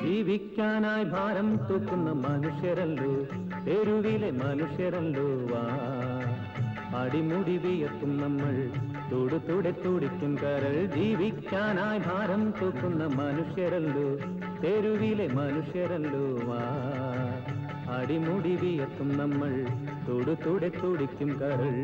ജീവിക്കാനായി ഭാരം തൂക്കുന്ന മനുഷ്യരല്ലോ, തെരുവിലെ മനുഷ്യരല്ലോ. വാ അടിമുടി വിയർത്തും നമ്മൾ, തൊടുതുടെ തുടിക്കും കരൾ. ജീവിക്കാനായി ഭാരം തൂക്കുന്ന മനുഷ്യരല്ലോ, തെരുവിലെ മനുഷ്യരല്ലോ. വാ അടിമുടി വിയർത്തും നമ്മൾ, തൊടുതുടെ തുടിക്കും കരൾ.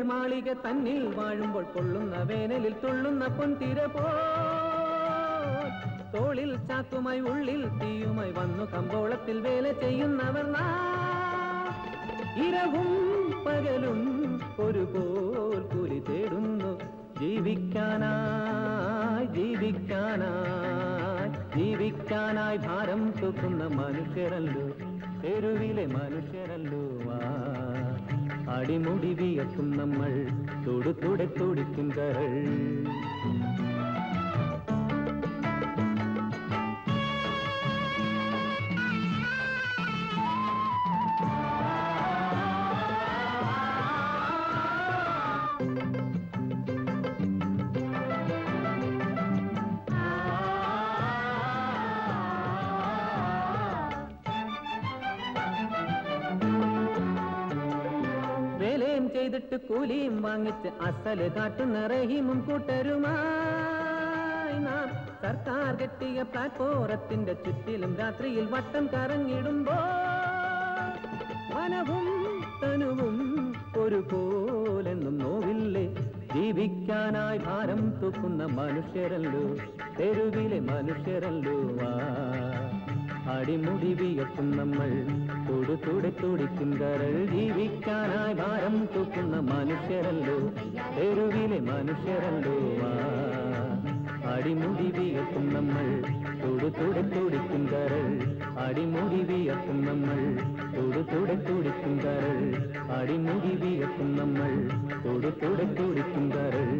മാളിക തന്നിൽ വാഴുമ്പോൾ കൊള്ളുന്ന വേനലിൽ തുള്ളുന്ന പൊൻതിര പോൽ, തോളിൽ ചാക്കുമായി ഉള്ളിൽ തീയുമായി വന്നു കമ്പോളത്തിൽ വേല ചെയ്യുന്നവർ നാം. ഇരവും പകലും ഒരുപോൽ കൂലി തേടുന്നു, ജീവിക്കാനായി ജീവിക്കാനായി ജീവിക്കാനായി ഭാരം തൂക്കുന്ന മനുഷ്യരല്ലോ, തെരുവിലെ മനുഷ്യരല്ലോ. അടിമുടി വിയർത്തും നമ്മൾ, തൊടുതുടെ തുടിക്കും കരൾ. ചെയ്തിട്ട് കൂലിയും വാങ്ങിച്ച് അസല് കാട്ടുന്ന റഹീമും കൂട്ടരുമായി നാം സർക്കാർ കെട്ടിയ പ്ലാറ്റ്ഫോറത്തിന്റെ ചുറ്റിലും രാത്രിയിൽ വട്ടം കറങ്ങിടുമ്പോ, മനവും തനുവും ഒരുപോലെന്നും നോവില്ലേ. ജീവിക്കാനായി ഭാരം തൂക്കുന്ന മനുഷ്യരല്ലോ, തെരുവിലെ മനുഷ്യരല്ലോ. അടിമുടി വിയർത്തും നമ്മൾ, തൊടുതുടെ തുടിക്കും കരൾ. ജീവിക്കാനായി ഭാരം തൂക്കുന്ന മനുഷ്യരല്ലോ, തെരുവിലെ മനുഷ്യരല്ലോ. അടിമുടി വിയർത്തും നമ്മൾ, തൊടുതുടെ തുടിക്കും കരൾ. അടിമുടി വിയർത്തും നമ്മൾ, തൊടുതുടെ തുടിക്കും കരൾ. അടിമുടി വിയർത്തും നമ്മൾ, തൊടുതുടെ തുടിക്കും കരൾ.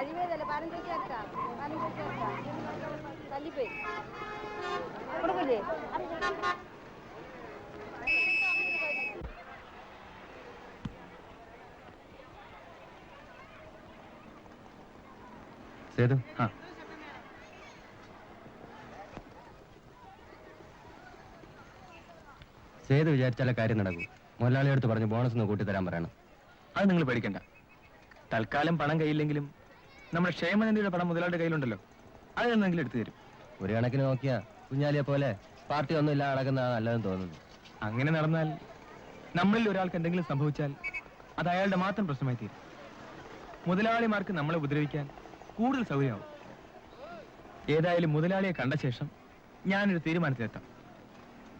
അഴിവേദല്ലേ 15 തല്ലിപ്പോയി കൊടുക്കില്ലേ? സേതു, സേതു വിചാരിച്ചാലേ കാര്യം നടക്കൂ. മുതലാളിയെടുത്ത് പറഞ്ഞ് ബോണസ് ഒന്ന് കൂട്ടിത്തരാൻ പറയണം. അത് നിങ്ങൾ പേടിക്കണ്ട. തൽക്കാലം പണം കയ്യില്ലെങ്കിലും നമ്മുടെ ക്ഷേമനിധിയുടെ പണം മുതലാളിയുടെ കയ്യിലുണ്ടല്ലോ, അത് എന്തെങ്കിലും എടുത്തു തരും. ഒരു കണക്കിന് നോക്കിയാ കുഞ്ഞാലിയെ പോലെ പാർട്ടി ഒന്നും ഇല്ല നടക്കുന്ന നല്ലതെന്ന് തോന്നുന്നു. അങ്ങനെ നടന്നാൽ നമ്മളിൽ ഒരാൾക്ക് എന്തെങ്കിലും സംഭവിച്ചാൽ അത് അയാളുടെ മാത്രം പ്രശ്നമായി തീരും. മുതലാളിമാർക്ക് നമ്മളെ ഉപദ്രവിക്കാൻ കൂടുതൽ സൗകര്യമാവും. ഏതായാലും മുതലാളിയെ കണ്ട ശേഷം ഞാനൊരു തീരുമാനത്തിലെത്താം.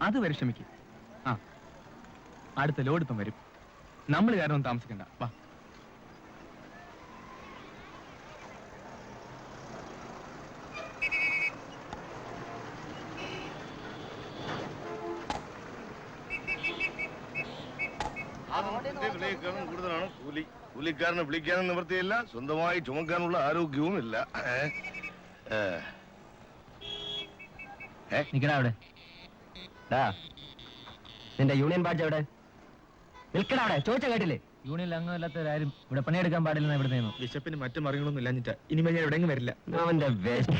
അത് പരിശ്രമിക്കും. അടുത്ത ലോഡ് ഇപ്പം വരും. നമ്മൾ കാരണം താമസിക്കണ്ട. വാ. കൂടുതലാണ് കൂലി. കൂലിക്കാരനെ വിളിക്കാനും നിവൃത്തിയില്ല, സ്വന്തമായി ചുമക്കാനുള്ള ആരോഗ്യവും ഇല്ല. നിക്കടാ അവിടെ. നിന്റെ യൂണിയൻ ബാഡ്ജ് എവിടെ? നിൽക്കടാ അവിടെ. ചോദിച്ച കേട്ടില്ലേ? യൂണിയനിൽ അംഗമല്ലാത്തവരാരും ഇവിടെ പണിയെടുക്കാൻ പാടില്ലെന്ന് ഇവിടെ നിന്നു. ബിഷപ്പിന് മറ്റു മറികളൊന്നും ഇല്ലാഞ്ഞിട്ടാ ഇനിമേൽ ഞാൻ എവിടെയെങ്കിലും വരില്ല. അവന്റെ വേസ്റ്റ്.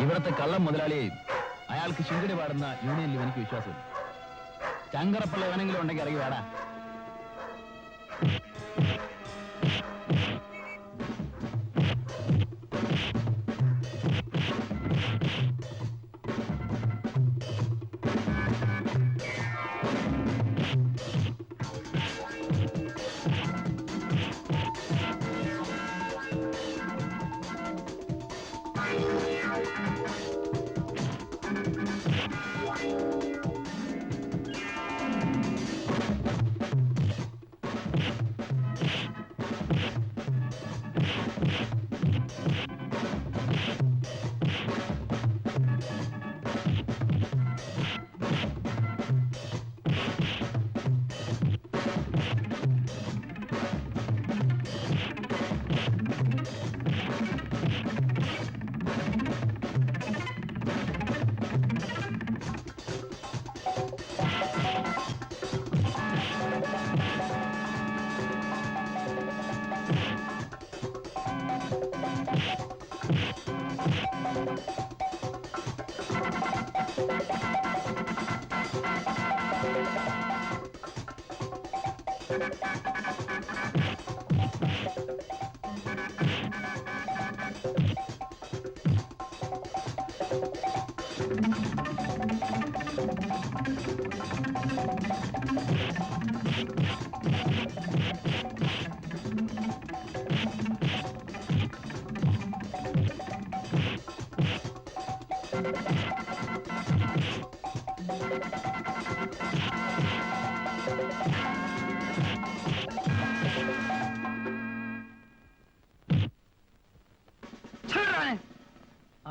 ഇവിടത്തെ കള്ളം മുതലാളിയെയും അയാൾക്ക് ശിങ്കടി പാടുന്ന യൂണിയനിലും എനിക്ക് വിശ്വാസമില്ല. ചങ്കറപ്പള്ള എവനെങ്കിലും ഉണ്ടെങ്കിൽ ഇറങ്ങി വേടാ.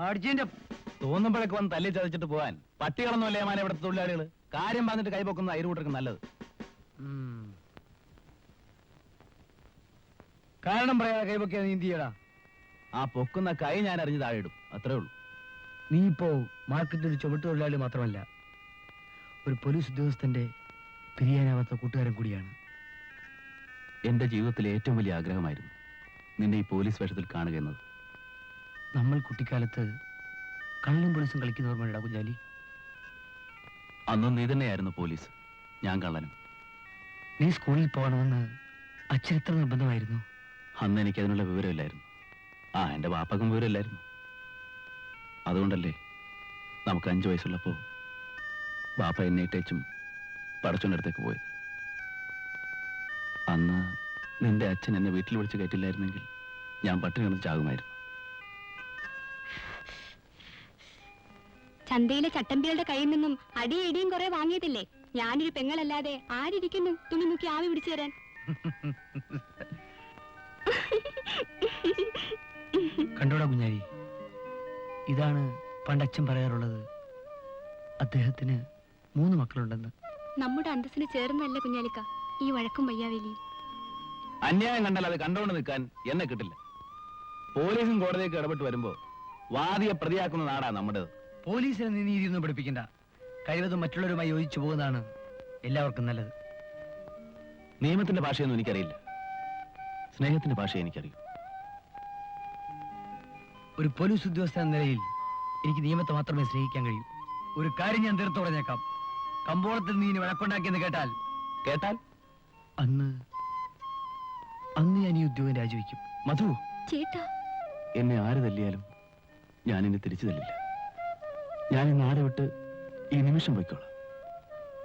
അർജന്റ് തോന്നുമ്പോഴൊക്കെ വന്ന് തല്ലി ചതച്ചിട്ട് പോവാൻ പട്ടികളൊന്നുമല്ലേ മാന ഇവിടുത്തെ തൊഴിലാളികൾ. കാര്യം പറഞ്ഞിട്ട് കൈപൊക്കുന്ന അയൽക്കൂട്ടർക്ക് നല്ലത്. കാരണം പറയാതെ കൈപൊക്കിയാ നീ എന്ത് ചെയ്യടാ? ആ പൊക്കുന്ന കൈ ഞാൻ അറിഞ്ഞ് താഴെ ഇടും, അത്രേ ഉള്ളൂ. നീ ഇപ്പോ മാർക്കറ്റിൽ ഒരു ചുമട്ട് തൊഴിലാളി മാത്രമല്ല, ഒരു പോലീസ് ഉദ്യോഗസ്ഥന്റെ പിരിയാനാവാത്ത കൂട്ടുകാരൻ കൂടിയാണ്. എന്റെ ജീവിതത്തിലെ ഏറ്റവും വലിയ ആഗ്രഹമായിരുന്നു നിന്നെ ഈ പോലീസ് വേഷത്തിൽ കാണുക എന്നത്. നമ്മൾ കുട്ടിക്കാലത്ത് കള്ളും പോലീസും കളിക്കുന്ന ഓർമ്മയുണ്ടാ കുഞ്ഞാലി? അന്നും നീ തന്നെയായിരുന്നു പോലീസ്, ഞാൻ കള്ളനും. നീ സ്കൂളിൽ പോകണമെന്ന് അച്ഛൻ എത്ര നിർബന്ധമായിരുന്നു? അന്ന് എനിക്ക് അതിനുള്ള വിവരമില്ലായിരുന്നു. എന്റെ വാപ്പക്കും വിവരമില്ലായിരുന്നു. അതുകൊണ്ടല്ലേ നമുക്ക് 5 വയസ്സുള്ളപ്പോ വാപ്പ എന്നെ ഇട്ടേച്ചും പടച്ചോന്റെ അടുത്തേക്ക് പോയത്. അന്ന് നിന്റെ അച്ഛൻ എന്നെ വീട്ടിൽ വിളിച്ച് കയറ്റില്ലായിരുന്നെങ്കിൽ ഞാൻ പട്ടിണി കിടന്ന് ചാകുമായിരുന്നു. ചന്തയിലെ ചട്ടമ്പികളുടെ കയ്യിൽ നിന്നും അടിയും ഇടിയും കുറെ വാങ്ങിയിട്ടില്ലേ? ഞാനൊരു പെങ്ങളല്ലാതെ ആരിയ്ക്കുന്നു തുണി മുക്കി ആവി പിടിച്ചു തരാൻ? കണ്ടോടാ കുഞ്ഞാരി, ഇതാണ് പണ്ടച്ഛൻ പറയാറുള്ളത്. അദ്ദേഹത്തിന് 3 മക്കളുണ്ടെന്ന്. നമ്മുടെ അന്തസ്സിന് ചേർന്നല്ല കുഞ്ഞാലിക്ക ഈ വഴക്കും വയ്യാവേലിയും. അന്യായം കണ്ടാൽ അത് കണ്ടോണ്ട് നിൽക്കാൻ എന്നെ കിട്ടില്ല. പോലീസും കോടതിയൊക്കെ ഇടപെട്ട് വരുമ്പോ വാദിയെ പ്രതിയാക്കുന്ന നാടാ നമ്മുടേത്. പോലീസിനെ നീ നീതിയൊന്നും പഠിപ്പിക്കണ്ട. കഴിവതും മറ്റുള്ളവരുമായി യോജിച്ചു പോകുന്നതാണ് എല്ലാവർക്കും നല്ലത്. നിയമത്തിന്റെ ഭാഷയൊന്നും എനിക്കറിയില്ല, സ്നേഹത്തിന്റെ ഭാഷ എനിക്കറിയൂ. ഒരു പോലീസ് ഉദ്യോഗസ്ഥൻ എന്ന നിലയിൽ എനിക്ക് നിയമത്തെ മാത്രമേ സ്നേഹിക്കാൻ കഴിയൂ. ഒരു കാര്യം ഞാൻ തീർത്തു പറഞ്ഞേക്കാം. കമ്പോളത്തിൽ നീ വഴക്കുണ്ടാക്കിയെന്ന് കേട്ടാൽ അന്ന് ഞാൻ ഈ ഉദ്യോഗം രാജിവെക്കും. മധു, ചേട്ടാ, എന്നെ ആര് തല്ലിയാലും ഞാൻ എന്നെ തിരിച്ചു തല്ലില്ല. ഞാൻ ഈ നാട് വിട്ട് ഈ നിമിഷം പോയിക്കോളാം.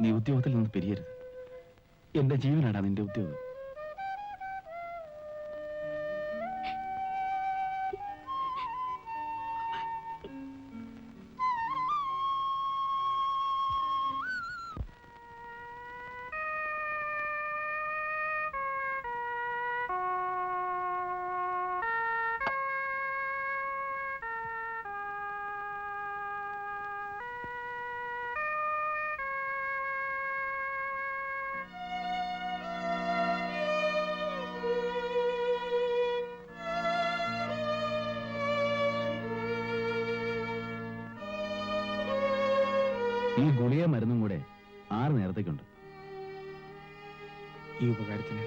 നീ ഉദ്യോഗത്തിൽ നിന്ന് പിരിയരുത്. എന്റെ ജീവനാടാ നിന്റെ ഉദ്യോഗം. ഈ ഗുളിക മരുന്നും കൂടെ 6 നേരത്തേക്കുണ്ട്. ഈ ഉപകാരത്തിന്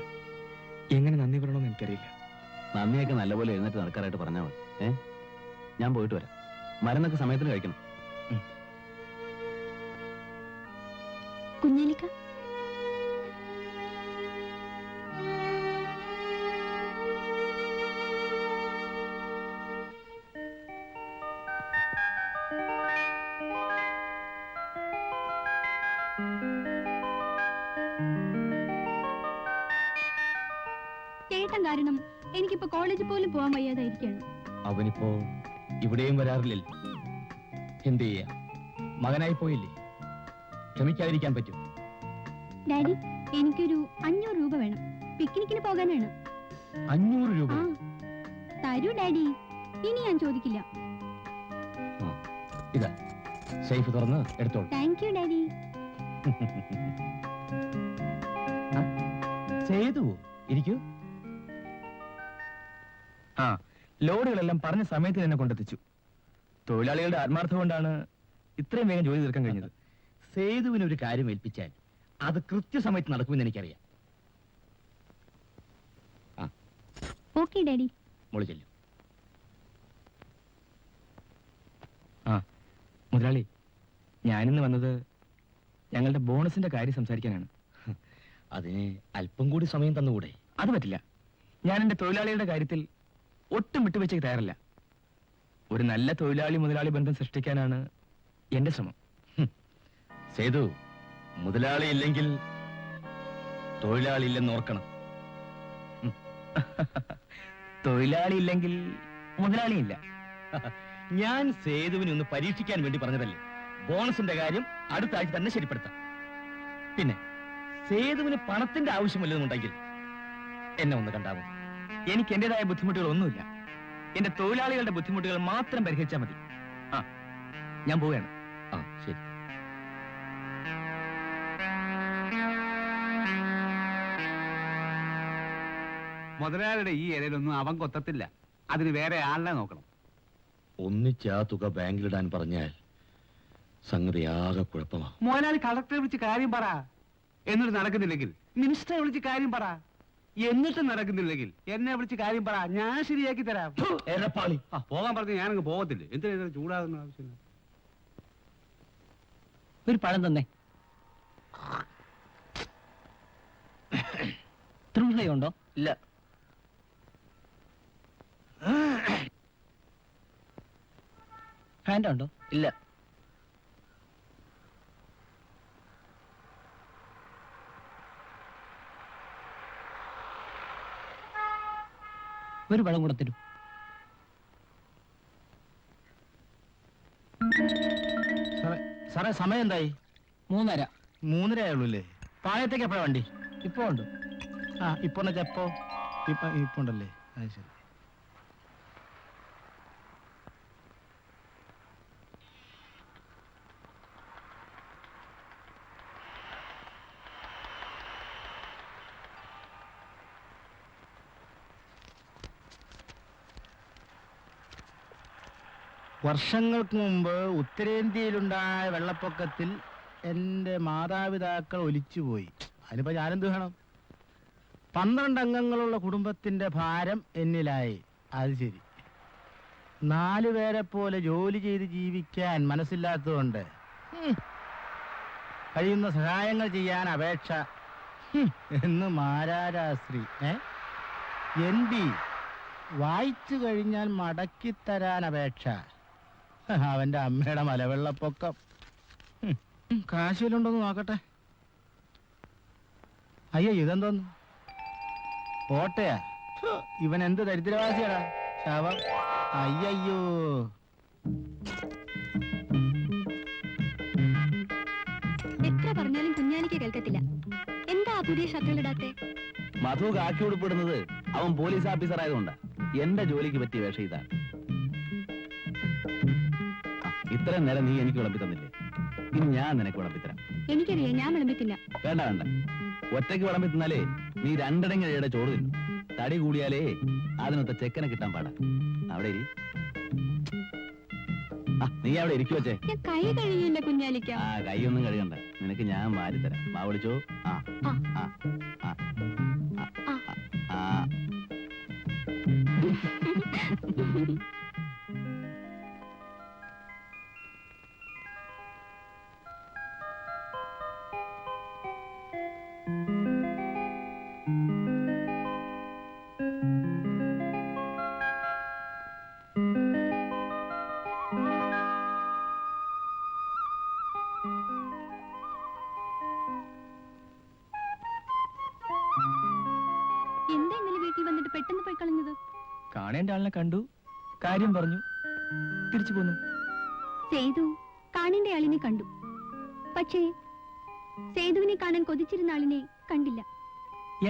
എങ്ങനെ നന്ദി പറയണമെന്ന് എനിക്കറിയില്ല. നന്ദിയൊക്കെ നല്ലപോലെ എഴുന്നേറ്റ് നടക്കാനായിട്ട് പറഞ്ഞാൽ മതി. ഞാൻ പോയിട്ട് വരാം. മരുന്നൊക്കെ സമയത്തിന് കഴിക്കണം. കുഞ്ഞാലിക്ക, ചേട്ടൻ കാരണം എനിക്കിപ്പോ കോളേജിൽ പോലും പോകാൻ വയ്യാതായിരിക്കാണ്. അവനിപ്പോ ഇവിടെയും വരാറില്ലല്ലോ. എന്ത് ചെയ്യാ, മകനായി പോയില്ലേ, ക്ഷമിക്കാതിരിക്കാൻ പറ്റും. ഡാഡി, എനിക്കൊരു 500 രൂപ വേണം. പിക്നിക്കിന് പോകാനാണ്. 500 രൂപ? തരൂ ഡാഡി, ഇനി ഞാൻ ചോദിക്കില്ല. ഇതാ സേഫ് തുറന്ന് എടുത്തോളൂ. Thank you daddy. ചെയ്തു ഇരിക്കൂ. ലോഡുകളെല്ലാം പറഞ്ഞ സമയത്ത് തന്നെ കൊണ്ടെത്തിച്ചു. തൊഴിലാളികളുടെ ആത്മാർത്ഥം കൊണ്ടാണ് ഇത്രയും വേഗം ജോലി തീർക്കാൻ കഴിഞ്ഞത്. സേതുവിന് ഒരു കാര്യം ഏൽപ്പിച്ചാൽ അത് കൃത്യസമയത്ത് നടക്കുമെന്ന് എനിക്കറിയാം. Okay daddy. മോളി ചെല്ലും. മുതലാളി, ഞാനിന്ന് വന്നത് ഞങ്ങളുടെ ബോണസിന്റെ കാര്യം സംസാരിക്കാനാണ്. അതിന് അല്പം കൂടി സമയം തന്നുകൂടെ? അത് പറ്റില്ല. ഞാൻ എന്റെ തൊഴിലാളികളുടെ കാര്യത്തിൽ ഒട്ടും വിട്ടുവെച്ചേക്ക് തയ്യാറല്ല. ഒരു നല്ല തൊഴിലാളി മുതലാളി ബന്ധം സൃഷ്ടിക്കാനാണ് എന്റെ ശ്രമം. സേതു, മുതലാളി ഇല്ലെങ്കിൽ തൊഴിലാളി ഇല്ലെന്ന് ഓർക്കണം. തൊഴിലാളി ഇല്ലെങ്കിൽ മുതലാളിയില്ല. ഞാൻ സേതുവിനെ ഒന്ന് പരീക്ഷിക്കാൻ വേണ്ടി പറഞ്ഞതല്ലേ. ബോണസിന്റെ കാര്യം അടുത്ത ആഴ്ച തന്നെ ശരിപ്പെടുത്താം. പിന്നെ സേതുവിന് പണത്തിന്റെ ആവശ്യമില്ലെന്നുണ്ടെങ്കിൽ എന്നെ ഒന്ന് കണ്ടാവും. എനിക്ക് എന്റേതായ ബുദ്ധിമുട്ടുകളൊന്നുമില്ല. എന്റെ തൊഴിലാളികളുടെ ബുദ്ധിമുട്ടുകൾ മാത്രം പരിഹരിച്ചാൽ മതി. ഞാൻ പോവുകയാണ്. ശരി. മുതലാളിയുടെ ഈ ഇലയിലൊന്നും അവൻ കൊത്തത്തില്ല. അതിന് വേറെ ആളിനെ നോക്കണം. ഒന്നിച്ച് ആ തുക ബാങ്കിലിടാൻ പറഞ്ഞാൽ സംഗതി ആകെ കുഴപ്പമാവും. മുതലാളി കളക്ടറെ വിളിച്ച് കാര്യം പറ. എന്നിട്ട് നടക്കുന്നില്ലെങ്കിൽ മിനിസ്റ്ററെ വിളിച്ച് കാര്യം പറ. എന്നിട്ട് നടക്കുന്നില്ലെങ്കിൽ എന്നെ വിളിച്ച് കാര്യം പറ. ഞാൻ ശരിയാക്കി തരാം. പോകാൻ പറഞ്ഞ് ഞാനങ്ങ് പോകത്തില്ല. എന്തിനാ ചൂടാകുന്ന ആവശ്യമില്ല. ഒരു പഴം തന്നെ. ഉണ്ടോ? ഇല്ല. ഫാൻറ്റ ഉണ്ടോ? ഇല്ല. ഒരു പഴം കൂടെ തരൂ. സാറേ, സമയം എന്തായി? 3:30. 3:30 ആയുള്ളൂ അല്ലേ? പാളയത്തേക്ക് എപ്പോഴാ വണ്ടി? ഇപ്പൊ ഉണ്ട്. ഇപ്പൊ എപ്പോ? ഇപ്പൊ ഉണ്ടല്ലേ? അത് ശരി. വർഷങ്ങൾക്ക് മുമ്പ് ഉത്തരേന്ത്യയിലുണ്ടായ വെള്ളപ്പൊക്കത്തിൽ എൻ്റെ മാതാപിതാക്കൾ ഒലിച്ചുപോയി. അതിനിപ്പോ ഞാനെന്ത് വേണം? 12 അംഗങ്ങളുള്ള കുടുംബത്തിന്റെ ഭാരം എന്നിലായി. അത് ശരി. 4 പേരെ പോലെ ജോലി ചെയ്ത് ജീവിക്കാൻ മനസ്സില്ലാത്തതുകൊണ്ട് കഴിയുന്ന സഹായങ്ങൾ ചെയ്യാൻ അപേക്ഷ എന്ന് മാരാരാശ്രീ NB വായിച്ചു കഴിഞ്ഞാൽ മടക്കിത്തരാൻ അപേക്ഷ. അവന്റെ അമ്മയുടെ മലവെള്ളപ്പൊക്കം. കാശിലുണ്ടോന്ന് നോക്കട്ടെ. അയ്യോ, ഇതെന്തോന്നു? ഓട്ടയാ. ഇവൻ എന്ത് ദരിദ്രവാസിയാടാ. ശവം. അയ്യോ, എത്ര പറഞ്ഞാലും കുഞ്ഞാലിക്ക് കേൾക്കത്തില്ല. എന്താ പുതിയ ഷർട്ടുകളിടാത്തെ? മധു കാക്കി ഉടുപ്പിടുന്നത് അവൻ പോലീസ് ഓഫീസർ ആയതുകൊണ്ടാ. എന്റെ ജോലിക്ക് പറ്റിയ വേഷം ഇതാണ്. ഇത്രയും നേരം നീ എനിക്ക് വിളമ്പി തന്നില്ലേ? ഇനി ഞാൻ നിനക്ക് വിളമ്പിത്തരാം. എനിക്കറിയാം, ഞാൻ വിളമ്പത്തില്ല. വേണ്ട വേണ്ട, ഒറ്റയ്ക്ക് വിളമ്പി തിന്നാലേ നീ 2 ഇടങ്ങഴയുടെ ചോറ് തിന്നു. തടി കൂടിയാലേ അതിനൊത്ത ചെക്കനെ കിട്ടാൻ പാടാ. അവിടെ ഇരി. നീ അവിടെ ഇരിക്കു വച്ചേ. ഞാൻ കൈ കഴിയില്ല കുഞ്ഞാലിക്ക. ആ കൈയൊന്നും കഴുകണ്ട, നിനക്ക് ഞാൻ വാരി തരാം. വാ വിളിച്ചോ. ആ ആ. ആ ആ ആ ആ. എന്താ ഇന്നലെ വീട്ടിൽ വന്നിട്ട് പെട്ടെന്ന് പോയി കളഞ്ഞത്? കാണേണ്ട ആളിനെ കണ്ടു, കാര്യം പറഞ്ഞു, തിരിച്ചു പോന്നു. സേതു കാണേണ്ട ആളിനെ കണ്ടു, പക്ഷേ സേതുവിനെ കാണാൻ കൊതിച്ചിരുന്ന ആളിനെ കണ്ടില്ല.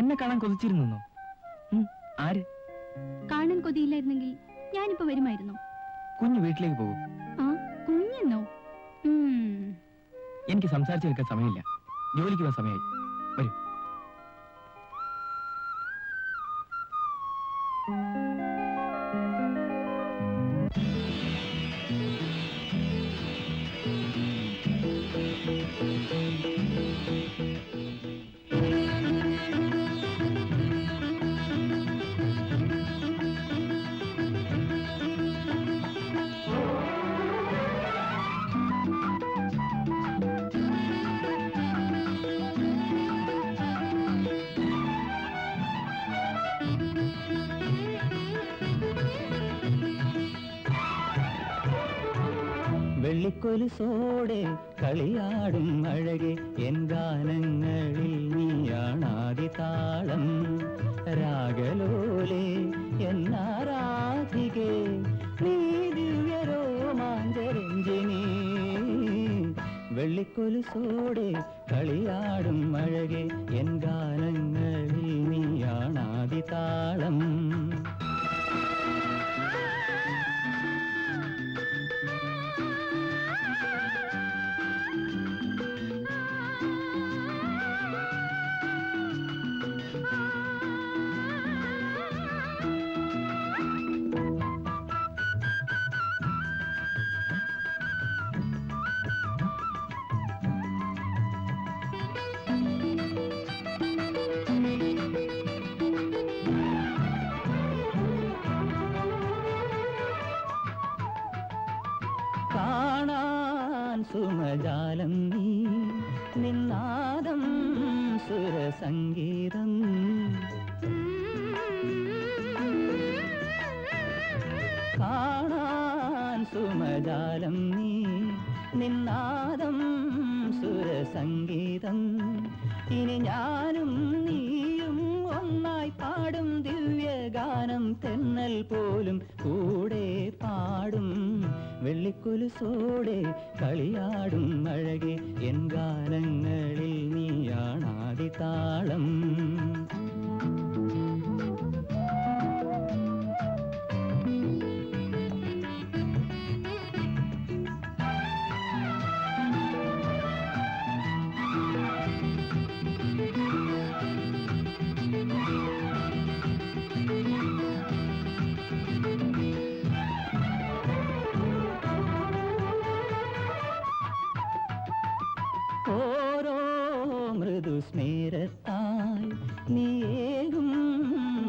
എന്നെ കാണാൻ കൊതിച്ചിരുന്നോ? ആര്? കാണാൻ കൊതിയില്ലായിരുന്നെങ്കിൽ ഞാനിപ്പോ വരുമായിരുന്നു. കുഞ്ഞു വീട്ടിലേക്ക് പോകും. ആ കുഞ്ഞെന്നോ? എനിക്ക് സംസാരിച്ചു നിൽക്കാൻ സമയമില്ല, ജോലിക്ക് പോകാൻ സമയമായി. വരൂ. വെള്ളിക്കൊലുസോടെ കളിയാടും അഴകെ എൻ ഗാനങ്ങളിൽ നീയാണാദി താളം. രാഗലോലെ എന്നാരാധികെ നീ ദിവ്യരോമാഞ്ചരഞ്ജിനി. വെള്ളിക്കൊലുസോടെ കളിയാടും അഴകെ എൻ ഗാനങ്ങളിൽ നീയാണാദി താളം. കാണാൻ സുമജാലം നീ നിന്നാദം സുരസംഗീതം. കാണാൻ സുമജാലം നീ നിന്നാദം സുരസംഗീതം. ഇനി ഞാനും നീയും ഒന്നായി പാടും ദിവ്യഗാനം. തെന്നൽ പോലും കൂടെ പാടും. വെള്ളിക്കൊലുസോടെ കളിയാടും അഴകെ എൻ ഗാനങ്ങളിൽ നീയാണാദി താളം. ഓരോ മൃദുസ്മേരത്താൽ നീയേകും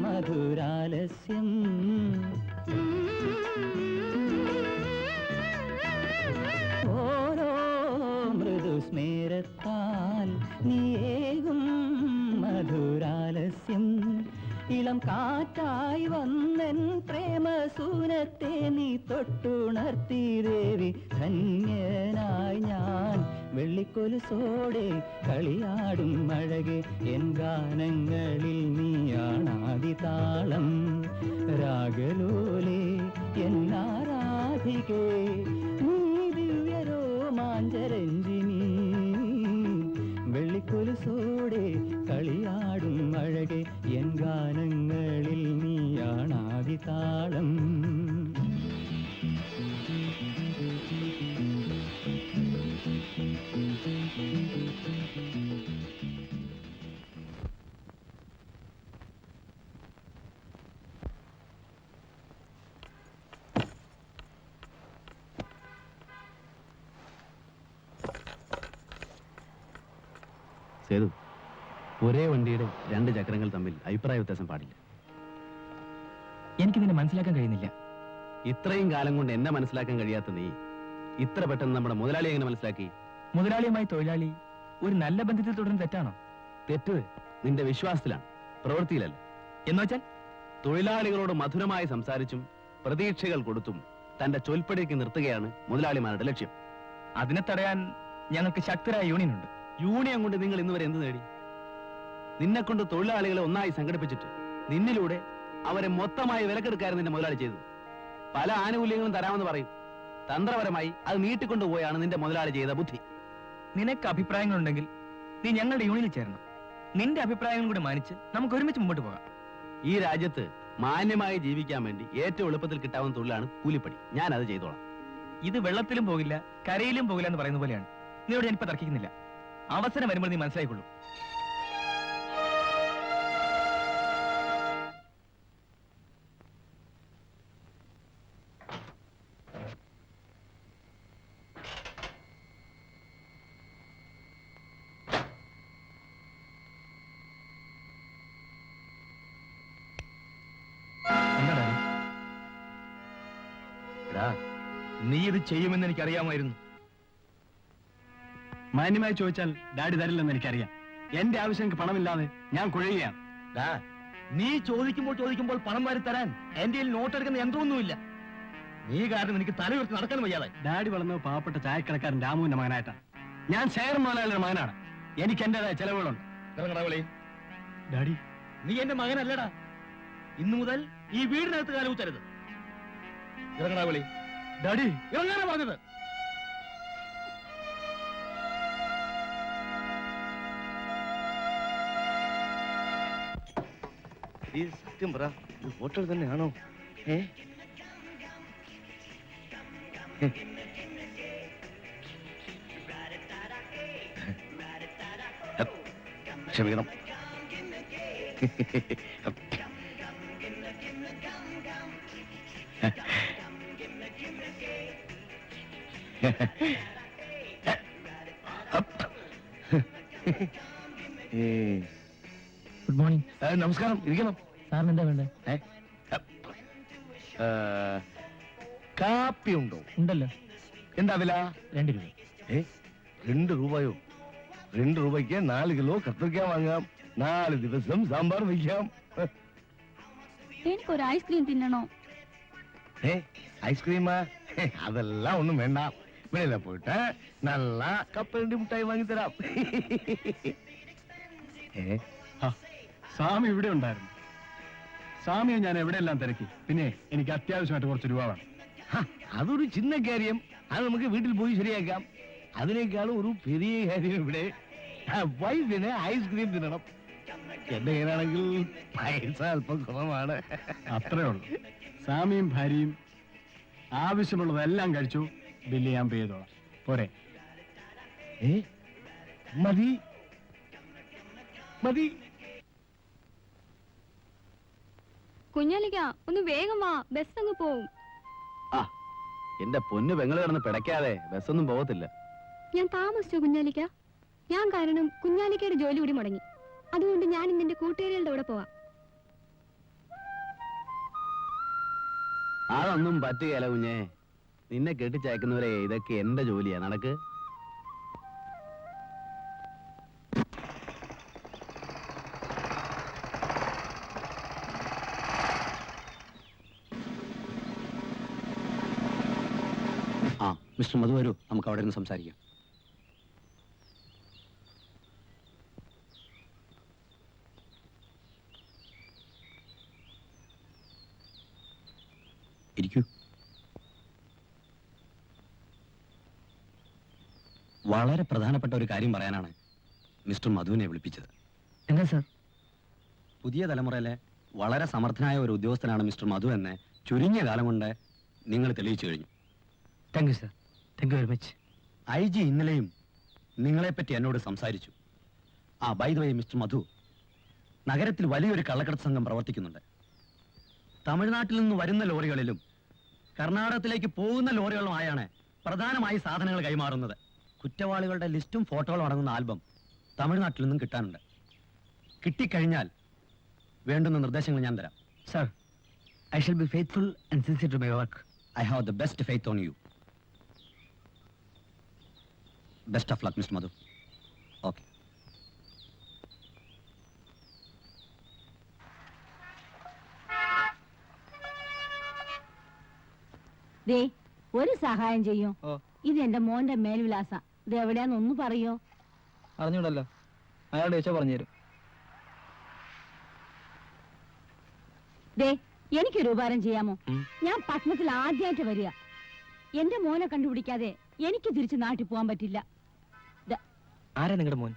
മധുരാലസ്യം. ഓരോ മൃദുസ്മേരത്താൽ നീയേകും മധുരാലസ്യം. ഇളം കാറ്റായി വന്നൻ പ്രേമസൂനത്തെ നീ തൊട്ടുണർത്തി ദേവി. ധന്യനായി ഞാൻ വെള്ളിക്കൊലുസോടെ കളിയാടും അഴകെ എൻ ഗാനങ്ങളിൽ നീയാണാദി താളം. രാഗലോലെ എന്നാരാധികേ നീ ദിവ്യരോമാഞ്ചരഞ്ജിനി. വെള്ളിക്കൊലുസോടെ കളിയാടും അഴകെ എൻ ഗാനങ്ങളിൽ നീയാണാദി താളം. സേതു, ഒരേ വണ്ടിയുടെ രണ്ട് ചക്രങ്ങൾ തമ്മിൽ അഭിപ്രായ വ്യത്യാസം പാടില്ല. എനിക്ക് നിന്നെ മനസ്സിലാക്കാൻ കഴിയുന്നില്ല. ഇത്രയും കാലം കൊണ്ട് എന്നെ മനസ്സിലാക്കാൻ കഴിയാത്ത നീ ഇത്ര പെട്ടെന്ന് നമ്മുടെ മുതലാളി എങ്ങനെ മനസ്സിലാക്കി? മുതലാളിയുമായി തൊഴിലാളി ഒരു നല്ല ബന്ധത്തിൽ തുടരുന്ന തെറ്റാണോ? തെറ്റ് നിന്റെ വിശ്വാസത്തിലാണ്, പ്രവൃത്തിയിലല്ല. എന്നുവെച്ചാൽ തൊഴിലാളികളോട് മധുരമായി സംസാരിച്ചും പ്രതീക്ഷകൾ കൊടുത്തും തന്റെ ചൊൽപ്പടിക്ക് നിർത്തുകയാണ് മുതലാളിമാരുടെ ലക്ഷ്യം. അതിനെ തടയാൻ ഞങ്ങൾക്ക് ശക്തരായ യൂണിയൻ ഉണ്ട്. യൂണിയൻ കൊണ്ട് നിങ്ങൾ ഇന്നുവരെ എന്ത് നേടി? നിന്നെ കൊണ്ട് തൊഴിലാളികളെ ഒന്നായി സംഘടിപ്പിച്ചിട്ട് നിന്നിലൂടെ അവരെ മൊത്തമായി വിലക്കെടുക്കാനും നിന്റെ മുതലാളി ചെയ്തത്. പല ആനുകൂല്യങ്ങളും തരാമെന്ന് പറയും, തന്ത്രപരമായി അത് നീട്ടിക്കൊണ്ടുപോയാണ് നിന്റെ മുതലാളി ചെയ്ത ബുദ്ധി. നിനക്ക് അഭിപ്രായങ്ങളുണ്ടെങ്കിൽ നീ ഞങ്ങളുടെ യൂണിയനിൽ ചേരണം. നിന്റെ അഭിപ്രായങ്ങൾ കൂടി മാനിച്ച് നമുക്ക് ഒരുമിച്ച് മുമ്പോട്ട് പോകാം. ഈ രാജ്യത്ത് മാന്യമായി ജീവിക്കാൻ വേണ്ടി ഏറ്റവും എളുപ്പത്തിൽ കിട്ടാവുന്ന തൊഴിലാണ് കൂലിപ്പണി. ഞാൻ അത് ചെയ്തോളാം. ഇത് വെള്ളത്തിലും പോകില്ല കരയിലും പോകില്ല എന്ന് പറയുന്ന പോലെയാണ്. നീയോട് ഞാനിപ്പോ തർക്കിക്കുന്നില്ല. അവസരം വരുമ്പോൾ നീ മനസ്സിലായിക്കൊള്ളൂ. എടാ, നീ ഇത് ചെയ്യുമെന്ന് എനിക്കറിയാമായിരുന്നു. മാന്യമായി ചോദിച്ചാൽ ഡാഡി തരില്ലെന്ന് എനിക്കറിയാം. എന്റെ ആവശ്യം പണമില്ലാതെ ഞാൻ കുഴയുകയാണ്. നീ ചോദിക്കുമ്പോൾ പണം വാരി തരാൻ എന്റെ നോട്ടെടുക്കുന്ന യന്ത്രമൊന്നുമില്ല. നീ കാരണം എനിക്ക് തല ഉയർത്തി നടക്കാൻ വയ്യാതെ. ഡാഡി വളർന്നത് പാവപ്പെട്ട ചായക്കടക്കാരൻ രാമുവിന്റെ മകനായിട്ടാണ്. ഞാൻ ശേഖർ മുതലാളിയുടെ മകനാണ്. എനിക്ക് എന്റേതായ ചെലവുകളുണ്ട്. ഡാഡി, നീ എന്റെ മകനല്ലടാ. ഇന്നു മുതൽ ഈ വീടിനകത്ത് കാലുകുത്തരുത്. ഇറങ്ങടാ വിളി. ഡാഡി, ഇറങ്ങാനാ പറഞ്ഞത്. ഈ സത്യം പറ, ഇത് ഹോട്ടൽ തന്നെയാണോ? ക്ഷമിക്കണം. Good morning. നമസ്കാരം, ഇരിക്കണം. സാറിന് എന്താ വേണ്ടേ? കാപ്പി ഉണ്ടോ? ഉണ്ടല്ലോ. എന്താ വില? 2 രൂപ. 2 രൂപയോ? 2 രൂപയ്ക്ക് 4 കിലോ കത്തിരിക്ക വാങ്ങാം. 4 ദിവസം സാമ്പാർ വയ്ക്കാം. എനിക്കൊരു ഐസ്ക്രീം തിന്നണോ? ഐസ്ക്രീമാ? അതെല്ലാം ഒന്നും വേണ്ട. വെളിയില പോയിട്ട് നല്ല കപ്പലണ്ടി മുട്ടായി വാങ്ങിത്തരാം. സ്വാമി ഇവിടെ ഉണ്ടായിരുന്നു. സ്വാമിയെ ഞാൻ എവിടെയെല്ലാം തിരക്കി. പിന്നെ എനിക്ക് അത്യാവശ്യമായിട്ട് കുറച്ച് രൂപ വേണം. അതൊരു ചിന്ന കാര്യം. അത് നമുക്ക് വീട്ടിൽ പോയി ശരിയാക്കാം. അതിനേക്കാളും ഒരു പെരിയ കാര്യം ഇവിടെ വൈഫിന് ഐസ്ക്രീം തിന്നണം. എന്റെ കയ്യിലാണെങ്കിൽ പൈസ അല്പം കുറവാണ്. അത്രേ ഉള്ളൂ. സ്വാമിയും ഭാര്യയും ആവശ്യമുള്ളതെല്ലാം കഴിച്ചു. ബില്ല് ഞാൻ പേ ചെയ്തോളാം. പോരെ? മതി മതി. കുഞ്ഞാലിക്ക ഒന്ന് വേഗം വാ, ബസ് അങ്ങ് പോവും. ആ, എന്റെ പൊന്നു പെങ്ങള് കിടന്ന് പിടയ്ക്കാതെ ബസ്സൊന്നും പോകത്തില്ല. ഞാൻ താമസിച്ചോ കുഞ്ഞാലിക്ക? ഞാൻ കാരണം കുഞ്ഞാലിക്കയുടെ ജോലി കൂടി മുടങ്ങി. അതുകൊണ്ട് ഞാൻ ഇന്ന് എന്റെ കൂട്ടുകാരികളുടെ കൂടെ പോവാം. അതൊന്നും പറ്റുകയല്ല കുഞ്ഞേ. നിന്നെ കെട്ടിച്ചയക്കുന്നവരെ ഇതൊക്കെ എന്റെ ജോലിയാ. നടക്ക്. ആ, മിസ്റ്റർ മധു വരൂ, നമുക്ക് അവിടെ നിന്ന് സംസാരിക്കാം. ഇരിക്കൂ. വളരെ പ്രധാനപ്പെട്ട ഒരു കാര്യം പറയാനാണ് മിസ്റ്റർ മധുവിനെ വിളിപ്പിച്ചത്. എന്താ സാർ? പുതിയ തലമുറയിലെ വളരെ സമർത്ഥനായ ഒരു ഉദ്യോഗസ്ഥനാണ് മിസ്റ്റർ മധു എന്ന് ചുരുങ്ങിയ കാലം കൊണ്ട് നിങ്ങൾ തെളിയിച്ചു കഴിഞ്ഞു. Thank you sir. Thank you very much. IG ഇന്നലെയും നിങ്ങളെപ്പറ്റി എന്നോട് സംസാരിച്ചു. ബൈ ദ വേ മിസ്റ്റർ മധു, നഗരത്തിൽ വലിയൊരു കള്ളക്കടത്ത് സംഘം പ്രവർത്തിക്കുന്നുണ്ട്. തമിഴ്നാട്ടിൽ നിന്ന് വരുന്ന ലോറികളിലും കർണാടകത്തിലേക്ക് പോകുന്ന ലോറികളുമായാണ് പ്രധാനമായി സാധനങ്ങൾ കൈമാറുന്നത്. കുറ്റവാളികളുടെ ലിസ്റ്റും ഫോട്ടോകളും അടങ്ങുന്ന ആൽബം തമിഴ്നാട്ടിൽ നിന്നും കിട്ടാനുണ്ട്. കിട്ടിക്കഴിഞ്ഞാൽ വേണ്ടുന്ന നിർദ്ദേശങ്ങൾ ഞാൻ തരാം. Sir, I shall be faithful and sincere to my work. I have the best faith on you. Best of luck, Mr. Madhu. Okay. ദേ ഒരു സഹായം ചെയ്യും. ഇത് എന്റെ മോന്റെ മേൽവിലാസ. ഇത് എവിടെയാന്ന് ഒന്ന് പറയോ? അറിഞ്ഞൂടല്ലോ, അയാളുടെ ചോദിച്ചാ പറഞ്ഞുതരും. ദേ എനിക്കൊരു ഉപകാരം ചെയ്യാമോ? ഞാൻ പട്ടണത്തിൽ ആദ്യമായിട്ട് വരിക. എന്റെ മോനെ കണ്ടുപിടിക്കാതെ എനിക്ക് തിരിച്ച് നാട്ടിൽ പോകാൻ പറ്റില്ല. ആരാ നിങ്ങളുടെ മോൻ?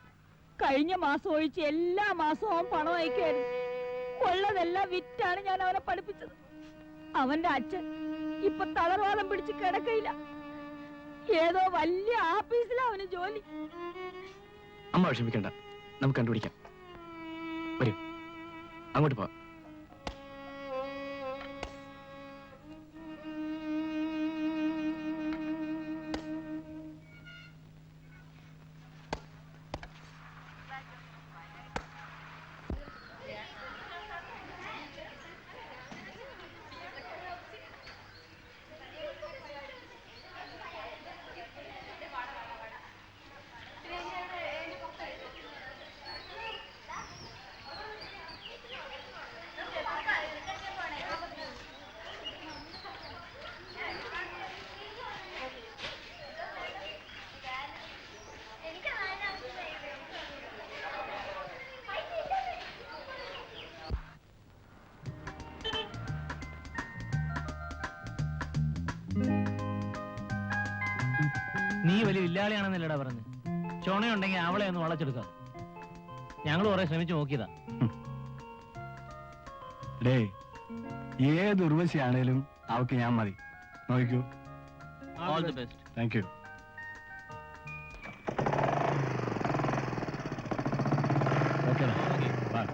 കഴിഞ്ഞ മാസം ഒഴിച്ച് എല്ലാ മാസവും അവൻ പണം അയക്കായിരുന്നു. ഉള്ളതെല്ലാം വിറ്റാണ് ഞാൻ അവനെ പഠിപ്പിച്ചത്. അവന്റെ അച്ഛൻ ഇപ്പൊ തളർവാദം പിടിച്ച് കിടക്കയില്ല. ഏതോ വലിയ ആഫീസിലാ അവന് ജോലി. അമ്മ വിഷമിക്കണ്ട, നമുക്ക് കണ്ടുപിടിക്കാം. വരൂ, അങ്ങോട്ട് പോവാം. നീ വലിയ വില്ലാളിയാണെന്നല്ലടാ പറഞ്ഞു. ചുണയുണ്ടെങ്കിൽ അവളെ ഒന്ന് വളച്ചെടുക്കാം. ഞങ്ങൾ കുറെ ശ്രമിച്ചു നോക്കിയതാ. ഡേ, ഏത് ഉർവശിയാണേലും അവക്ക് ഞാൻ മതി. നോക്കൂ. All the best. Thank you. Okay, bye.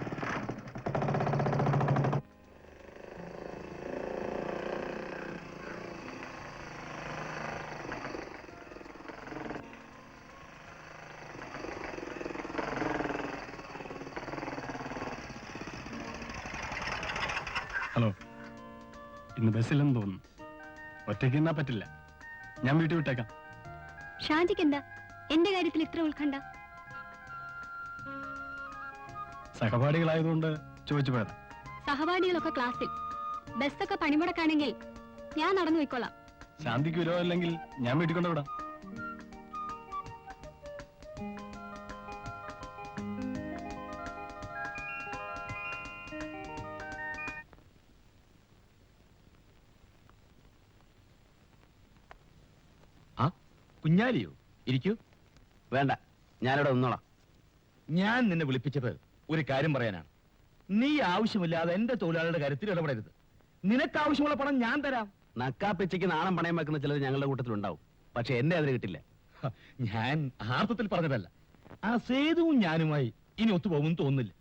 Hello, ഇന്ന് ബസ്സില്ലെന്ന് തോന്നുന്നു. ഒറ്റയ്ക്ക് എന്നാ പറ്റില്ല, ഞാൻ വീട്ടിൽ വിട്ടേക്കാം. ഷാജിക്ക് എന്താ എന്റെ കാര്യത്തിൽ ഇത്ര ഉത്കണ്ഠ? സഹപാഠികളായതുകൊണ്ട് ചോദിച്ചു പോയതാ. സഹപാഠികളൊക്കെ ക്ലാസ്സിൽ, ബസ്സൊക്കെ പണിമുടക്കാണെങ്കിൽ ഞാൻ നടന്നു പോയിക്കോളാം. ശാന്തിക്ക് വിരോധമില്ലെങ്കിൽ ഞാൻ വീട്ടിൽ കൊണ്ടുവിടാം. കുഞ്ഞാലിയോ? ഇരിക്കൂ. വേണ്ട, ഞാനിവിടെ നിന്നോളാം. ഞാൻ നിന്നെ വിളിപ്പിച്ചത് ഒരു കാര്യം പറയാനാണ്. നീ ആവശ്യമില്ലാതെ എന്റെ തൊഴിലാളികളുടെ കാര്യത്തിൽ ഇടപെടരുത്. നിനക്ക് ആവശ്യമുള്ള പണം ഞാൻ തരാം. നക്കാപ്പിച്ചയ്ക്ക് നാണം പണയം വെക്കുന്ന ചിലർ ഞങ്ങളുടെ കൂട്ടത്തിലുണ്ടാവും. പക്ഷെ എന്റെ അതിന് കിട്ടില്ല. ഞാൻ ആർത്ഥത്തിൽ പറഞ്ഞതല്ല. ആ സേതുവും ഞാനുമായി ഇനി ഒത്തുപോകുമെന്ന് തോന്നുന്നില്ല.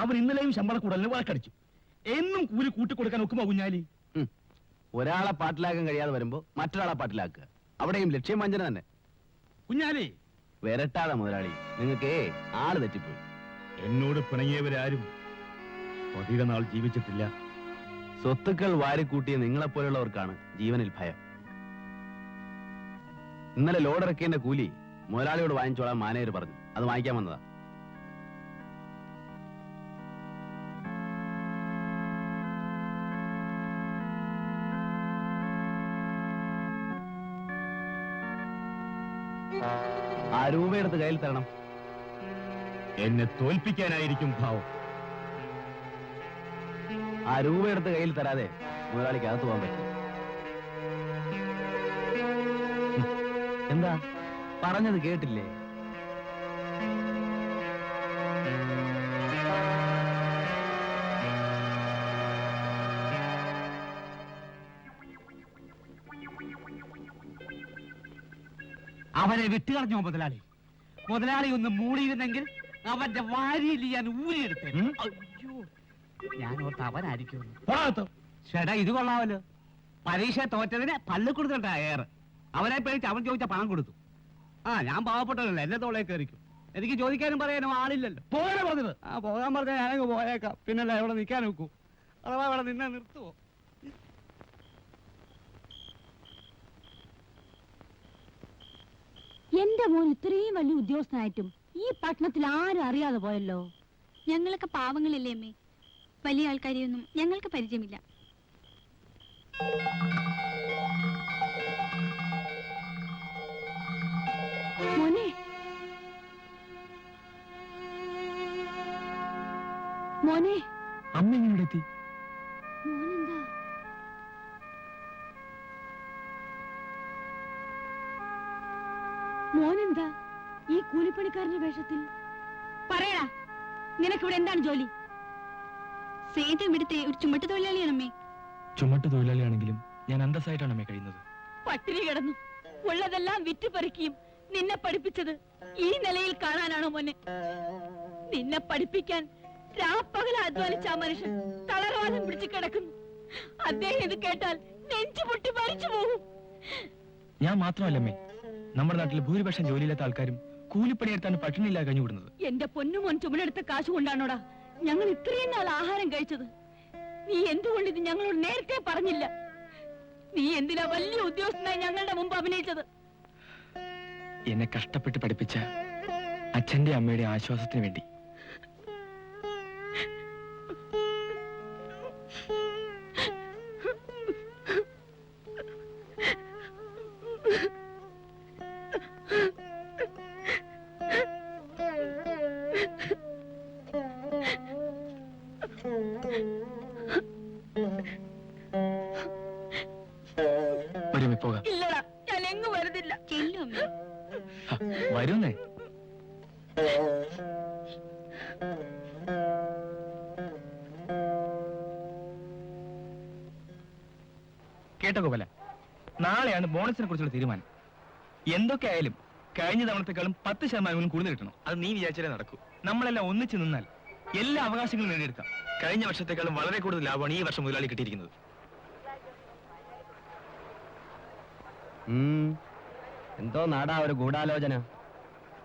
അവർ ഇന്നലെയും ശമ്പള കൂടലിന് വഴക്കടിച്ചു. എന്നും കൂലി കൂട്ടിക്കൊടുക്കാൻ ഒക്കുമോ കുഞ്ഞാലി? ഒരാളെ പാട്ടിലാക്കാൻ കഴിയാതെ വരുമ്പോ മറ്റൊരാളെ പാട്ടിലാക്കുക. അവിടെയും ലക്ഷ്യം വഞ്ചന തന്നെ. കുഞ്ഞാലി, വരട്ടാതെ മുതലാളി, നിങ്ങൾക്ക് ആള് തെറ്റിപ്പോയി. എന്നോട് പിണങ്ങിയവരാരും അധിക നാൾ ജീവിച്ചിട്ടില്ല. സ്വത്തുക്കൾ വാരിക്കൂട്ടിയ നിങ്ങളെപ്പോലുള്ളവർക്കാണ് ജീവനിൽ ഭയം. ഇന്നലെ ലോഡിറക്കിയതിന്റെ കൂലി മുതലാളിയോട് വാങ്ങിച്ചോളാൻ മാനേജർ പറഞ്ഞു. അത് വാങ്ങിക്കാൻ വന്നതാ. ആ രൂപയെടുത്ത് കയ്യിൽ തരണം. എന്നെ തോൽപ്പിക്കാനായിരിക്കും ഭാവം. ആ രൂപയെടുത്ത് കയ്യിൽ തരാതെ മുതലാളിക്ക് അകത്ത് പോകാൻ പറ്റും. എന്താ പറഞ്ഞത് കേട്ടില്ലേ? അവനെ വിട്ടുകളഞ്ഞോ മുതലാളി? മുതലാളി ഒന്ന് മൂടിയിരുന്നെങ്കിൽ അവന്റെ വാരിയിൽ ഞാൻ ഊരിയെടുത്തേ. അയ്യോ, ഞാൻ ഓർത്ത് അവനായിരിക്കും. ചേട്ടാ, ഇത് കൊള്ളാമല്ലോ. പരീക്ഷ തോറ്റതിന് പള്ളി കൊടുത്തിട്ടാ ഏറെ. അവനെ പേടിച്ച് അവൻ ചോദിച്ച പണം കൊടുത്തു. ഞാൻ പാവപ്പെട്ടവനല്ല, എന്നെ തോളെ കയറിക്കും. എനിക്ക് ചോദിക്കാനും പറയാനും ആളില്ലല്ലോ. പോകാനാ പറഞ്ഞത്. ആ പോകാൻ പറഞ്ഞാൽ ഞാനങ്ങ് പോയേക്കാം. പിന്നല്ല ഇവിടെ നിൽക്കാൻ നോക്കൂ. അഥവാ ഇവിടെ നിന്നെ നിർത്തുവോ? എന്റെ മോൻ ഇത്രയും വലിയ ഉദ്യോഗസ്ഥനായിട്ടും ഈ പട്ടണത്തിൽ ആരും അറിയാതെ പോയല്ലോ. ഞങ്ങളൊക്കെ പാവങ്ങളില്ലേ അമ്മേ? വലിയ ആൾക്കാരെയൊന്നും ഞങ്ങൾക്ക് പരിചയമില്ല. മോനെ, മോനെ, അമ്മ എങ്ങനെ എത്തി? മോനെന്താ? മോനെന്താ ഈ കൂലിപ്പണിക്കാരന്റെ വേഷത്തിൽ? പറയടാ, നിനക്കിവിടെ എന്താണ് ജോലി? സേതു ഇവിടുത്തെ ഒരു ചുമട്ട് തൊഴിലാളിയാണ് അമ്മേ. ചുമട്ട് തൊഴിലാളിയാണെങ്കിലും ഞാൻ അന്തസ്സായിട്ടാണ് അമ്മ കഴിയുന്നത്. പട്ടിണി കിടന്നു ഉള്ളതെല്ലാം വിറ്റുപറിക്കുകയും നിന്നെ പഠിപ്പിച്ചത് ഈ നിലയിൽ കാണാനാണോ മോനെ? നിന്നെ പഠിപ്പിക്കാൻ രാപ്പകല അധ്വാനിച്ച ആ മനുഷ്യൻ തളർവാദം പിടിച്ചു കിടക്കുന്നു. അദ്ദേഹം ഇത് കേട്ടാൽ നെഞ്ചു പൊട്ടി മരിച്ചു പോകും. ഞാൻ മാത്രമല്ലമ്മേ, നമ്മുടെ നാട്ടിൽ ഭൂരിപക്ഷം ജോലിയില്ലാത്ത ആൾക്കാരും കൂലിപ്പണിയെടുത്താണ് പട്ടിണിയില്ലാതെ കഴിഞ്ഞുകൂടുന്നത്. എന്റെ പൊന്നുമോൻ ചുമടെടുത്ത കാശ് കൊണ്ടാണോടാ ഞങ്ങൾ ഇത്രയും നാൾ ആഹാരം കഴിച്ചത്? നീ എന്തുകൊണ്ട് ഇത് ഞങ്ങളോട് നേരത്തെ പറഞ്ഞില്ല? നീ എന്തിനാ വലിയ ഉദ്യോഗസ്ഥനായി ഞങ്ങളുടെ മുമ്പ് അഭിനയിച്ചത്? എന്നെ കഷ്ടപ്പെട്ട് പഠിപ്പിച്ച അച്ഛന്റെ അമ്മയുടെ ആശ്വാസത്തിന് വേണ്ടി. വരുമേ പോകാം. ഇല്ലടാ, ഞാൻ എങ്ങും വരുന്നില്ല. ചെല്ലു അമ്മേ. വരുന്നേ. കേട്ടോ ഗോപാല, നാളെയാണ് ബോണസിനെ കുറിച്ചുള്ള തീരുമാനം. എന്തൊക്കെ ആയാലും കഴിഞ്ഞ തവണത്തെക്കാളും 10% കൂടുതൽ കിട്ടണം. അത് നീ വിചാരിച്ചാലേ നടക്കൂ. നമ്മളെല്ലാം ഒന്നിച്ചു നിന്നാൽ എല്ലാ അവകാശങ്ങളും നേടിയെടുക്കാം. കഴിഞ്ഞ വർഷത്തെക്കാളും വളരെ കൂടുതൽ ലാഭമാണ് ഈ വർഷം മുതലാളി കിട്ടിയിരിക്കുന്നത്. എന്തോ നാടാ ഒരു ഗൂഢാലോചന.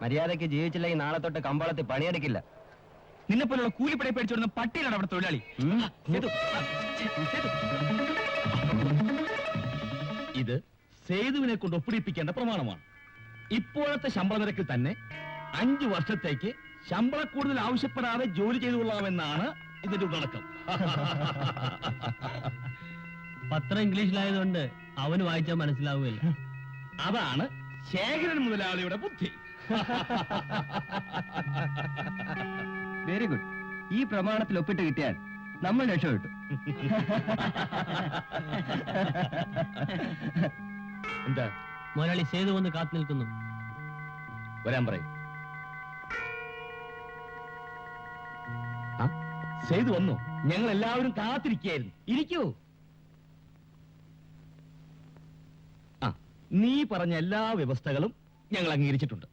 മര്യാദയ്ക്ക് ജീവിച്ചില്ലെങ്കിൽ നാളെ തൊട്ട് കമ്പോളത്തിൽ പണിയെടുക്കില്ല. നിന്നെ പോലുള്ള കൂലിപ്പടയെ പേടിച്ചോടുന്ന പട്ടിയിലാണ് അവിടെ തൊഴിലാളി. ഇത് സേതുവിനെ കൊണ്ട് ഒപ്പിടിപ്പിക്കേണ്ട പ്രമാണമാണ്. ഇപ്പോഴത്തെ ശമ്പള നിരക്കിൽ തന്നെ 5 വർഷത്തേക്ക് ശമ്പള കൂടുതൽ ആവശ്യപ്പെടാതെ ജോലി ചെയ്തു കൊള്ളാമെന്നാണ് ഇതിന്റെ ഉള്ളടക്കം. പത്രം ഇംഗ്ലീഷിലായതുകൊണ്ട് അവന് വായിച്ചാൽ മനസ്സിലാവുകയില്ല. അതാണ് ശേഖരൻ മുതലാളിയുടെ ബുദ്ധി. Very good. ഈ പ്രമാണത്തിൽ ഒപ്പിട്ട് കിട്ടിയാൽ നമ്മൾ രക്ഷപ്പെട്ടു. എന്താ മുതലാളി സേതു വന്ന് കാത്തു നിൽക്കുന്നു. വരാൻ പറയും. സേതു വന്നു. ഞങ്ങൾ എല്ലാവരും കാത്തിരിക്കുകയായിരുന്നു. ഇരിക്കൂ. നീ പറഞ്ഞ എല്ലാ വ്യവസ്ഥകളും ഞങ്ങൾ അംഗീകരിച്ചിട്ടുണ്ട്.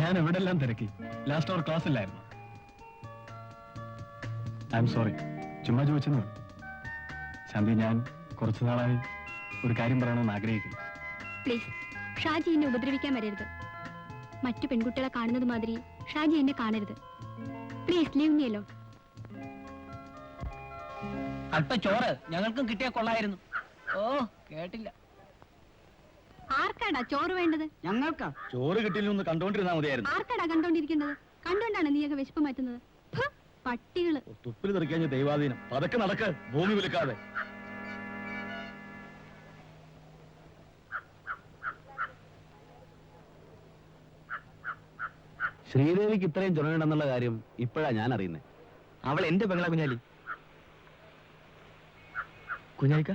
ഞാൻ എവിടെല്ലാം തിരക്കി. ലാസ്റ്റ് അവർ ക്ലാസ്സിലായിരുന്നു. I am sorry. ചുമ്മാ ചോദിച്ചെന്നു. ശാന്തി, ഞാൻ കുറച്ചു നാളായി ഒരു കാര്യം പറയണമെന്ന് ആഗ്രഹിക്കുന്നു. പ്ലീസ്, ഷാജി എന്നെ ഉപദ്രവിക്കാൻ വരരുത്. മറ്റു പെൺകുട്ടികളെ കാണുന്നത് മാതിരി ഷാജി എന്നെ കാണരുത്. Please leave me alone. അല്പ ചോറ് ഞങ്ങൾക്കും കിട്ടിയാ കൊള്ളായിരുന്നു. ഓ കേട്ടില്ല. ആർക്കാടാ ചോറ് വേണ്ടത്? ഞങ്ങൾക്കാ. ചോറ് കിട്ടിയില്ലെന്ന് കണ്ടോണ്ടിരുന്നാ മതിയായിരുന്നു. ആർക്കാടാ കണ്ടോണ്ടിരിക്കേണ്ടത്? കണ്ടോണ്ടാണ് നീയൊക്കെ വിശപ്പ് മാറ്റുന്നത്. ഫു, പട്ടികള്. തുപ്പിൽ തെറിക്കഴിഞ്ഞ ദൈവാധീനം. പതക്കെ നടക്ക്, ഭൂമി വിലക്കാതെ. ശ്രീദേവിക്ക് ഇത്രയും ചുണയുണ്ടെന്നുള്ള കാര്യം ഇപ്പോഴാ ഞാൻ അറിയുന്നത്. അവൾ എന്റെ പെങ്ങളാ കുഞ്ഞാലി. കുഞ്ഞാലിക്ക,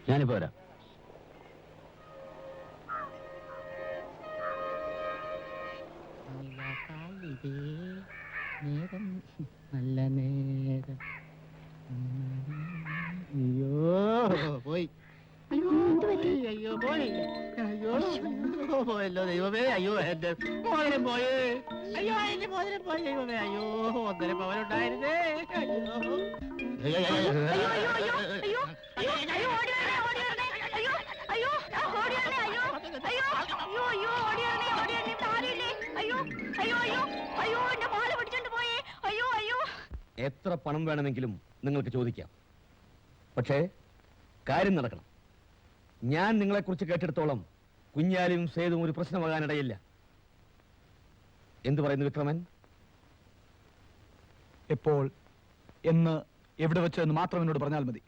ഞാനിപ്പോ വരാം. നല്ല നേരം. അയ്യോ പോയി. അയ്യോ, എന്ത് പറ്റി? അയ്യോ പോയി. അയ്യോ പോയല്ലോ ദൈവമേ. അയ്യോ എന്റെ മോതിരം പോയി. അയ്യോ എന്റെ മോതിരം പോയി ദൈവമേ. അയ്യോ 1.5 പവനുണ്ടായിരുന്നേ. അയ്യോ അയ്യോ, അയ്യോ, അയ്യോ, അയ്യോ, അയ്യോ, അയ്യോ, ഓടി വരണേ, ഓടി വരണേ. അയ്യോ, അയ്യോ, ഓടി വരണേ, അയ്യോ, അയ്യോ, അയ്യോ, അയ്യോ, ഓടി വരണേ, ഓടി വരണേ, താടിയില്ലേ. അയ്യോ, അയ്യോ, അയ്യോ, അയ്യോ, എന്റെ മാല പിടിച്ചോണ്ട് പോയേ. അയ്യോ, അയ്യോ. എത്ര പണം വേണമെങ്കിലും നിങ്ങൾക്ക് ചോദിക്കാം. പക്ഷേ കാര്യം നടക്കണം. ഞാൻ നിങ്ങളെക്കുറിച്ച് കേട്ടിടത്തോളം കുഞ്ഞാലിയും സേതുവും ഒരു പ്രശ്നമാകാനിടയില്ല. എന്തു പറയുന്നു വിക്രമൻ? എപ്പോൾ, എന്ന്, എവിടെ വെച്ച് എന്ന് മാത്രം എന്നോട് പറഞ്ഞാൽ മതി.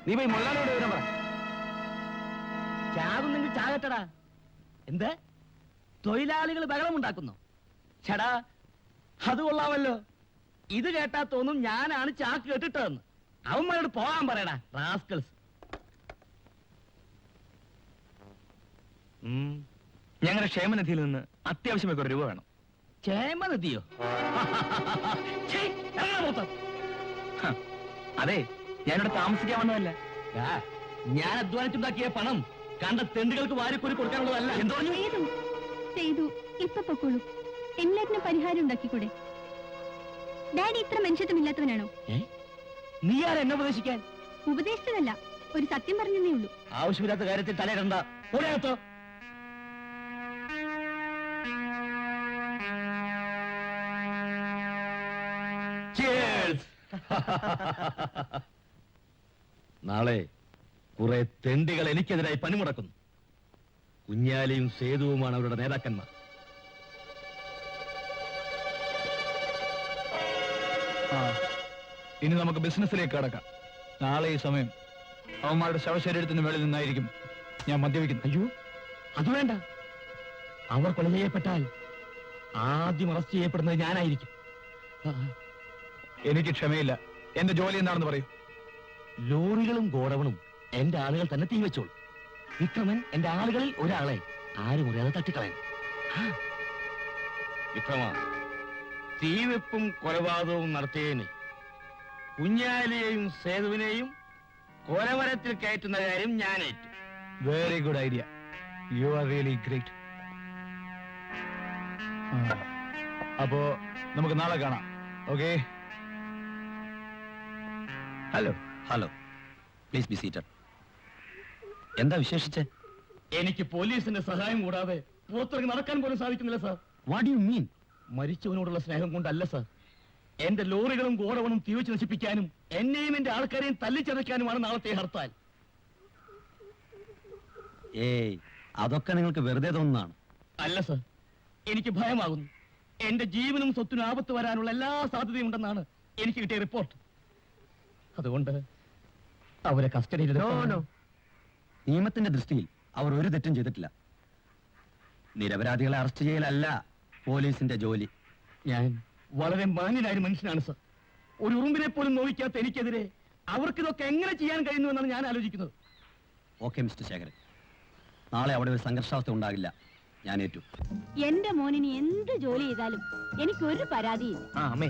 നീ പോയി മുള്ളാനോട് വരാൻ പറ. ചാകുന്നെങ്കിൽ ചാകട്ടടാ. എന്ത് തൊഴിലാളികൾ ബഹളമുണ്ടാക്കുന്നു? ചേടാ അത് കൊള്ളാമല്ലോ. ഇത് കേട്ടാ തോന്നും ഞാനാണ് ചാക്ക് കേട്ടിട്ടതെന്ന്. അവന്മാരോട് പോകാൻ പറയടാ റാസ്കൽസ്. ഞങ്ങളുടെ ക്ഷേമനിധിയിൽ നിന്ന് അത്യാവശ്യമായി ഒരു രൂപ വേണം. ക്ഷേമനിധിയോ? ഛേ, ഇറങ്ങടാ മൊത്തം. ഹ, അതെ, ഞാനിവിടെ താമസിക്കാൻ വന്നതല്ല. ദാ, ഞാൻ അധ്വാനിച്ചുണ്ടാക്കിയ പണം കണ്ട തെണ്ടുകൾക്ക് വാരിക്കൂരി കൊടുക്കാനുള്ളതല്ല. എന്തോ ചെയ്തു, ചെയ്തു. ഇപ്പൊ പൊക്കോളൂ. എല്ലാത്തിനും പരിഹാരം ഉണ്ടാക്കിക്കൂടെ? ഡാഡി ഇത്ര മനുഷ്യത്വമില്ലാത്തവനാണോ? നീ ആരാ എന്നെ ഉപദേശിക്കാൻ? ഉപദേശിച്ചതല്ല, ഒരു സത്യം പറഞ്ഞതേ ഉള്ളൂ. ആവശ്യമില്ലാത്ത കാര്യത്തിൽ തലയിടണ്ട. ഒരേത്തോ നാളെ കുറെ തെണ്ടികൾ എനിക്കെതിരായി പണിമുടക്കുന്നു. കുഞ്ഞാലിയും സേതുവുമാണ് അവരുടെ നേതാക്കന്മാർ. ഇനി നമുക്ക് ബിസിനസ്സിലേക്ക് കടക്കാം. നാളെ ഈ സമയം അവന്മാരുടെ ശവശരീരത്തിന് മേളിൽ നിന്നായിരിക്കും ഞാൻ മദ്യപിക്കുന്നത്. അയ്യോ അത് വേണ്ട. അവർ കൊല ചെയ്യപ്പെട്ടാൽ ആദ്യം അറസ്റ്റ് ചെയ്യപ്പെടുന്നത് ഞാനായിരിക്കും. എനിക്ക് ക്ഷമയില്ല. എന്റെ ജോലി എന്താണെന്ന് പറയൂ. ലോറികളും ഗോഡവണും എന്റെ ആളുകൾ തന്നെ തീവെച്ചോളൂ. വിക്രമൻ എന്റെ ആളുകളിൽ ഒരാളെ ആരും അറിയാതെ തട്ടിക്കളയാൻ. വിക്രമ, തീവെപ്പും കൊലപാതകവും നടത്തിയതിന് കുഞ്ഞാലിയെയും സേതുവിനെയും കൊലമരത്തിൽ കയറ്റുന്ന കാര്യം ഞാനേറ്റു. Very good idea. You are really great. അപ്പോ നമുക്ക് നാളെ കാണാം. Okay? Hello hello, please be seated. എന്താ വിശേഷിച്ച്? എനിക്ക് പോലീസിന്റെ സഹായം കൂടാതെ പുറത്തിറങ്ങി നടക്കാൻ പോലും സാധിക്കുന്നില്ല sir. What do you mean? മരിച്ചവനോടുള്ള സ്നേഹം കൊണ്ടല്ല സാർ. എന്റെ ലോറികളും ഗോഡവണും തീവച്ച് നശിപ്പിക്കാനും എന്നെയും എന്റെ ആൾക്കാരെയും തല്ലിച്ചതയ്ക്കാനുമാണ് നാളത്തെ ഹർത്താൽ. ഏയ്, അതൊക്കെ നിങ്ങൾക്ക് വെറുതെ തോന്നുന്നതാണ്. അല്ല സാർ, എനിക്ക് ഭയമാകുന്നു. എന്റെ ജീവനും സ്വത്തിനും ആപത്ത് വരാനുള്ള എല്ലാ സാധ്യതയും ഉണ്ടെന്നാണ് എനിക്ക് കിട്ടിയ റിപ്പോർട്ട്. അതുകൊണ്ട് അവരെ കസ്റ്റഡിയിൽ നിയമത്തിന്റെ ദൃഷ്ടിയിൽ അവർ ഒരു തെറ്റും ചെയ്തിട്ടില്ല. നിരപരാധികളെ അറസ്റ്റ് ചെയ്യലല്ല പോലീസിന്റെ ജോലി. ഞാൻ വളരെ മാന്യനായ ഒരു മനുഷ്യനാണ് സർ. ഒരു ഉറുമ്പിനെ പോലും നോവിക്കാത്ത എനിക്കെതിരെ അവർക്കിതൊക്കെ എങ്ങനെ ചെയ്യാൻ കഴിയുന്നു എന്നാണ് ഞാൻ ആലോചിക്കുന്നത്. ഓക്കെ മിസ്റ്റർ ശേഖരൻ, നാളെ അവിടെ ഒരു സംഘർഷാവസ്ഥ ഉണ്ടാകില്ല. ഞാൻ ഏറ്റു. എന്റെ മോനിനി എന്ത് ജോലി ചെയ്താലും എനിക്കൊരു പരാതിയില്ല. ആ അമ്മേ,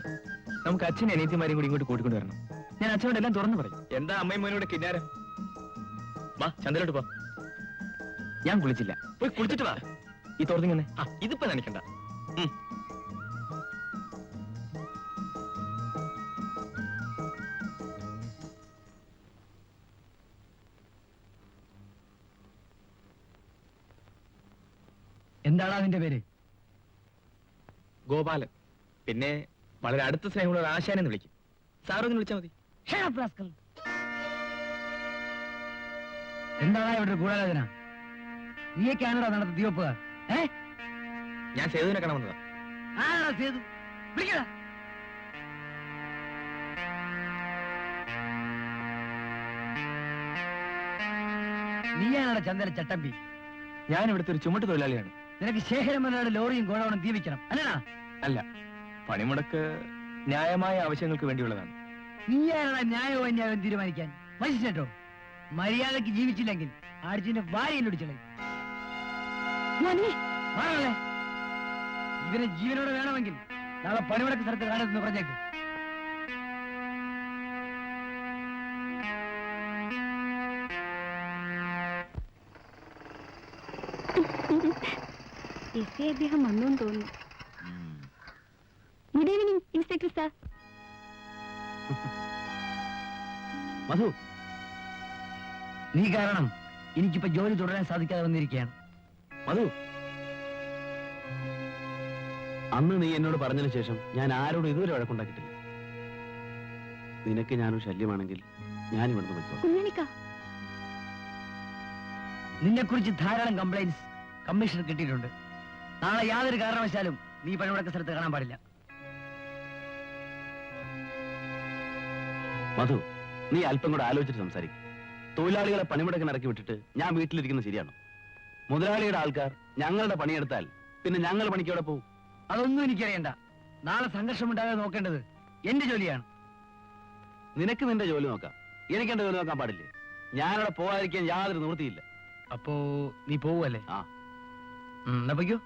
നമുക്ക് അച്ഛനും അനിയത്തിമാരെയും കൂടി ഇങ്ങോട്ട് കൂട്ടിക്കൊണ്ട് വരണം. ഞാൻ അച്ഛനോട് എല്ലാം തുറന്നു പറയും. എന്താ അമ്മയും മോനോട് കിന്നാരം? വാ ചന്തലോട്ട് പോ. ഞാൻ കുളിച്ചില്ല, പോയി കുളിച്ചിട്ട് വാ. ഈ തോർത്തിങ്ങനെ ഇതിപ്പോ നനയ്ക്കണ്ട. എന്താണ് അതിന്റെ പേര്? ഗോപാലൻ. പിന്നെ വളരെ അടുത്ത സ്നേഹമുള്ള ആശാനെന്ന് വിളിക്കും. സാറൊന്ന് വിളിച്ചാൽ മതി. എന്താണ് ഇവിടെ ഗൂഢാലോചന? നീയൊക്കെയാണോ നടത്ത തീവപ്പുകാർ? ഞാൻ സേതുവിനെ കാണാൻ വന്നതാ. ആരാ സേതു? വിളിക്കടാ. നീയാണോ ചന്ദന ചട്ടമ്പി? ഞാൻ ഇവിടുത്തെ ഒരു ചുമട്ട് തൊഴിലാളിയാണ്. നിനക്ക് ശേഖരമലയുടെ ലോറിയും ഗോഡൌണും തീപിക്കണം അല്ലടാ? അല്ല, പണിമുടക്ക് ന്യായമായ ആവശ്യങ്ങൾക്ക് വേണ്ടിയുള്ളതാണ്. നീയാണോ ന്യായവും അന്യായവും തീരുമാനിക്കാൻ? മനുഷ്യട്ടോ, മര്യാദക്ക് ജീവിച്ചില്ലെങ്കിൽ ആടിച്ചിന്റെ വാരിയിലൊടിച്ചളെ. ഇവനെ ജീവനോടെ വേണമെങ്കിൽ നാളെ പണിമുടക്ക് സ്ഥലത്ത് കാണുമെന്ന് പറഞ്ഞേക്ക്. അദ്ദേഹം വന്നു തോന്നുന്നു. Good evening inspector sir. Madhu, നീ കാരണം എനിക്കിപ്പോ ജോലി തുടരാൻ സാധിക്കാതെ വന്നിരിക്കുകയാണ്. മധു, അന്ന് നീ എന്നോട് പറഞ്ഞതിന് ശേഷം ഞാൻ ആരോടും ഇതുവരെ വഴക്കുണ്ടാക്കിയിട്ടില്ല. നിനക്ക് ഞാനൊരു ശല്യമാണെങ്കിൽ ഞാൻ ഇവിടുന്ന് പോയിക്കോളാം. കുഞ്ഞണിക്ക, നിന്നെ കുറിച്ച് ധാരാളം കംപ്ലൈന്റ്സ് കമ്മീഷൻ കിട്ടിയിട്ടുണ്ട്. നാളെ യാതൊരു കാരണവശാലും നീ പണിമുടക്ക സ്ഥലത്ത് കാണാൻ പാടില്ല. മധു, നീ അല്പം കൂടെ ആലോചിച്ചിട്ട് സംസാരിക്കും. തൊഴിലാളികളെ പണിമുടക്കിന് ഇറക്കി വിട്ടിട്ട് ഞാൻ വീട്ടിലിരിക്കുന്നത് ശരിയാണോ? മുതലാളിയുടെ ആൾക്കാർ ഞങ്ങളുടെ പണിയെടുത്താൽ പിന്നെ ഞങ്ങൾ പണിക്കവിടെ പോകും. അതൊന്നും എനിക്കറിയണ്ട. നാളെ സംഘർഷമുണ്ടാകാതെ നോക്കേണ്ടത് എന്റെ ജോലിയാണ്. നിനക്ക് നിന്റെ ജോലി നോക്കാം, എനിക്ക് എന്റെ ജോലി നോക്കാൻ പാടില്ലേ? ഞാനവിടെ പോകാതിരിക്കാൻ യാതൊരു നിവൃത്തിയില്ല. അപ്പോ നീ പോവല്ലേ? ആ, എന്നാ പൊയ്ക്കോ.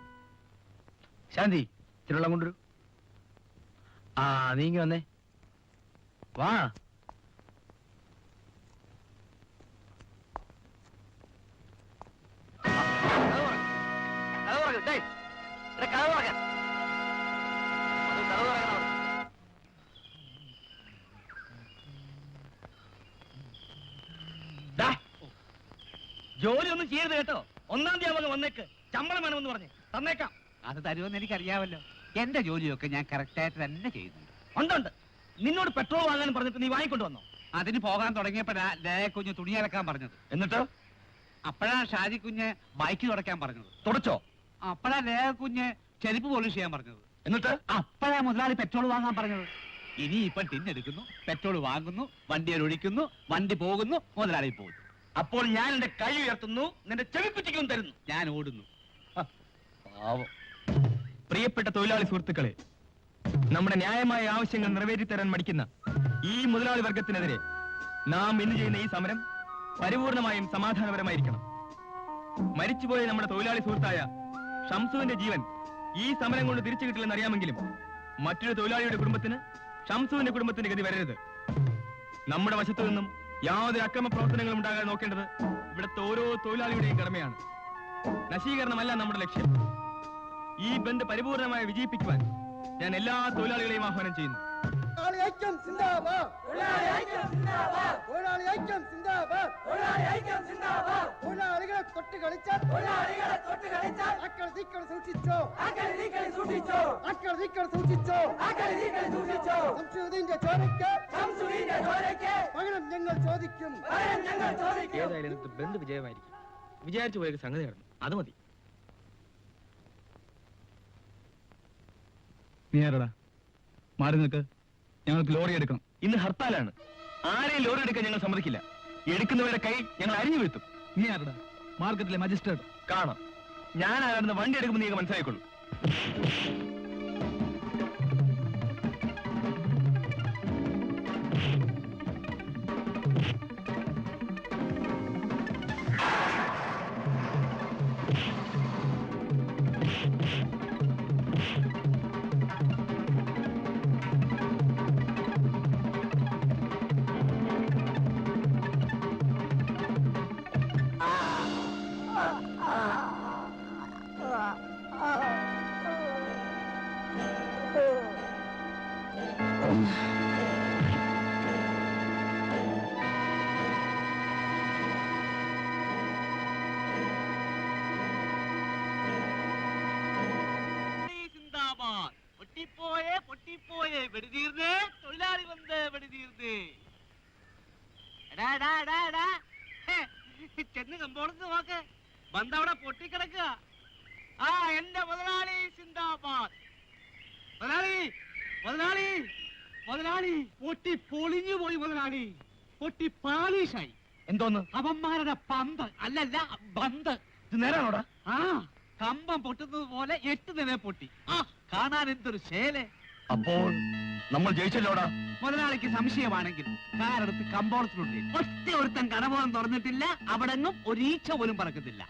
ശാന്തി, തിരുവള്ളം കൊണ്ടുവരൂ. ആ, നീങ്ങി വന്നേ. വാ. ജോലി ഒന്നും ചെയ്യരുത് കേട്ടോ. 1-ാം തീയതി വന്നേക്ക്. ശമ്പളം വേണമെന്ന് പറഞ്ഞ് തന്നേക്കാം. അത് തരുമെന്ന് എനിക്കറിയാമല്ലോ. എന്റെ ജോലിയൊക്കെ ഞാൻ കറക്റ്റായിട്ട് തന്നെ ചെയ്യുന്നുണ്ട്. ഉണ്ട്. നിന്നോട് പെട്രോൾ വാങ്ങാൻ പറഞ്ഞിട്ട് നീ വാങ്ങിക്കൊണ്ട് വന്നോ? അതിന് പോകാൻ തുടങ്ങിയപ്പോഴാ കുഞ്ഞ് തുണി അലക്കാൻ പറഞ്ഞത്. എന്നിട്ട് അപ്പോഴാ ഷാജി കുഞ്ഞ് ബൈക്ക് തുടയ്ക്കാൻ പറഞ്ഞത്. തുടച്ചോ? അപ്പോഴാ കുഞ്ഞ് ചെരുപ്പ് പോളിഷ് ചെയ്യാൻ പറഞ്ഞത്. എന്നിട്ട് അപ്പോഴാ മുതലാളി പെട്രോൾ വാങ്ങാൻ പറഞ്ഞത്. ഇനി ഇപ്പൊ ടിന്നെടുക്കുന്നു, പെട്രോൾ വാങ്ങുന്നു, വണ്ടിയിൽ ഒഴിക്കുന്നു, വണ്ടി പോകുന്നു, മുതലാളി പോകുന്നു. അപ്പോൾ ഞാൻ എന്റെ കൈ ഉയർത്തുന്നു, നിന്റെ ചെവിക്കുറ്റിക്കും തരുന്നു. ഞാൻ ഓടുന്നു. പാവം. പ്രിയപ്പെട്ട തൊഴിലാളി സുഹൃത്തുക്കളെ, നമ്മുടെ ന്യായമായ ആവശ്യങ്ങൾ നിറവേറ്റിത്തരാൻ മടിക്കുന്ന ഈ മുതലാളി വർഗത്തിനെതിരെ നാം ഇന്ന് ചെയ്യുന്ന ഈ സമരം പരിപൂർണമായും സമാധാനപരമായിരിക്കണം. മരിച്ചുപോയ നമ്മുടെ തൊഴിലാളി സുഹൃത്തായ ഷംസുവിന്റെ ജീവൻ ഈ സമരം കൊണ്ട് തിരിച്ചു കിട്ടില്ലെന്ന് അറിയാമെങ്കിലും മറ്റൊരു തൊഴിലാളിയുടെ കുടുംബത്തിന് ഷംസുവിന്റെ കുടുംബത്തിന്റെ ഗതി വരരുത്. നമ്മുടെ വശത്തു നിന്നും യാതൊരു അക്രമ പ്രവർത്തനങ്ങളും ഉണ്ടാകാതെ നോക്കേണ്ടത് ഇവിടുത്തെ ഓരോ തൊഴിലാളിയുടെയും കടമയാണ്. നശീകരണമല്ല നമ്മുടെ ലക്ഷ്യം. ഈ ബന്ദ് പരിപൂർണമായി വിജയിപ്പിക്കുവാൻ ഞാൻ എല്ലാ തൊഴിലാളികളെയും ആഹ്വാനം ചെയ്യുന്നു. ഏതായാലും ബന്ദ് വിജയമായിരിക്കും. വിചാരിച്ചു പോയ സംഗതി നടന്നു, അത് മതി. നീ ആരടാ? മാറി നിൽക്ക്. ഞങ്ങൾക്ക് ലോറി എടുക്കണം. ഇന്ന് ഹർത്താലാണ്. ആരെയും ലോറി എടുക്കാൻ ഞങ്ങൾ സമ്മതിക്കില്ല. എടുക്കുന്നവരുടെ കൈ ഞങ്ങൾ അരിഞ്ഞു വീഴ്ത്തും. നീ ആരടാ? മാർക്കറ്റിലെ മജിസ്ട്രേറ്റ്. കാണാം. ഞാൻ ആരാണെന്ന് വണ്ടി എടുക്കുമ്പോൾ നീ മനസ്സിലായിക്കൊള്ളു. ഇറങ്ങിപ്പോയേ വെടിതീർന്നേ തൊഴിലാളി വന്ന് വെടിതീർന്നേ ചെന്ന് കമ്പോളത്ത് നോക്ക് ബന്ധവിടെ പൊട്ടിക്കിടക്കുക ആ എന്റെ മുതലാളി സിന്ദാബാദ് മുതലാളി മുതലാളി മുതലാളി പൊട്ടി പൊളിഞ്ഞു പോയി മുതലാളി പൊട്ടി പാലീഷായി എന്തോന്ന് അവന്മാരുടെ പന്ത് അല്ലല്ല ബന്ത് ഇത് നേരാണോടാ ആ കമ്പം പൊട്ടുന്നത് പോലെ 8 നില പൊട്ടി ആ കാണാൻ എന്തൊരു ശേലെ അപ്പോൾ നമ്മൾ ജയിച്ചല്ലോടാ മുതലാളിക്ക് സംശയമാണെങ്കിൽ കാരെടുത്ത് കമ്പോളത്തിലുണ്ട് ഒറ്റ ഒരുത്തൻ കടബോധം തുറന്നിട്ടില്ല അവിടെങ്ങും ഒരീച്ച പോലും പറക്കത്തില്ല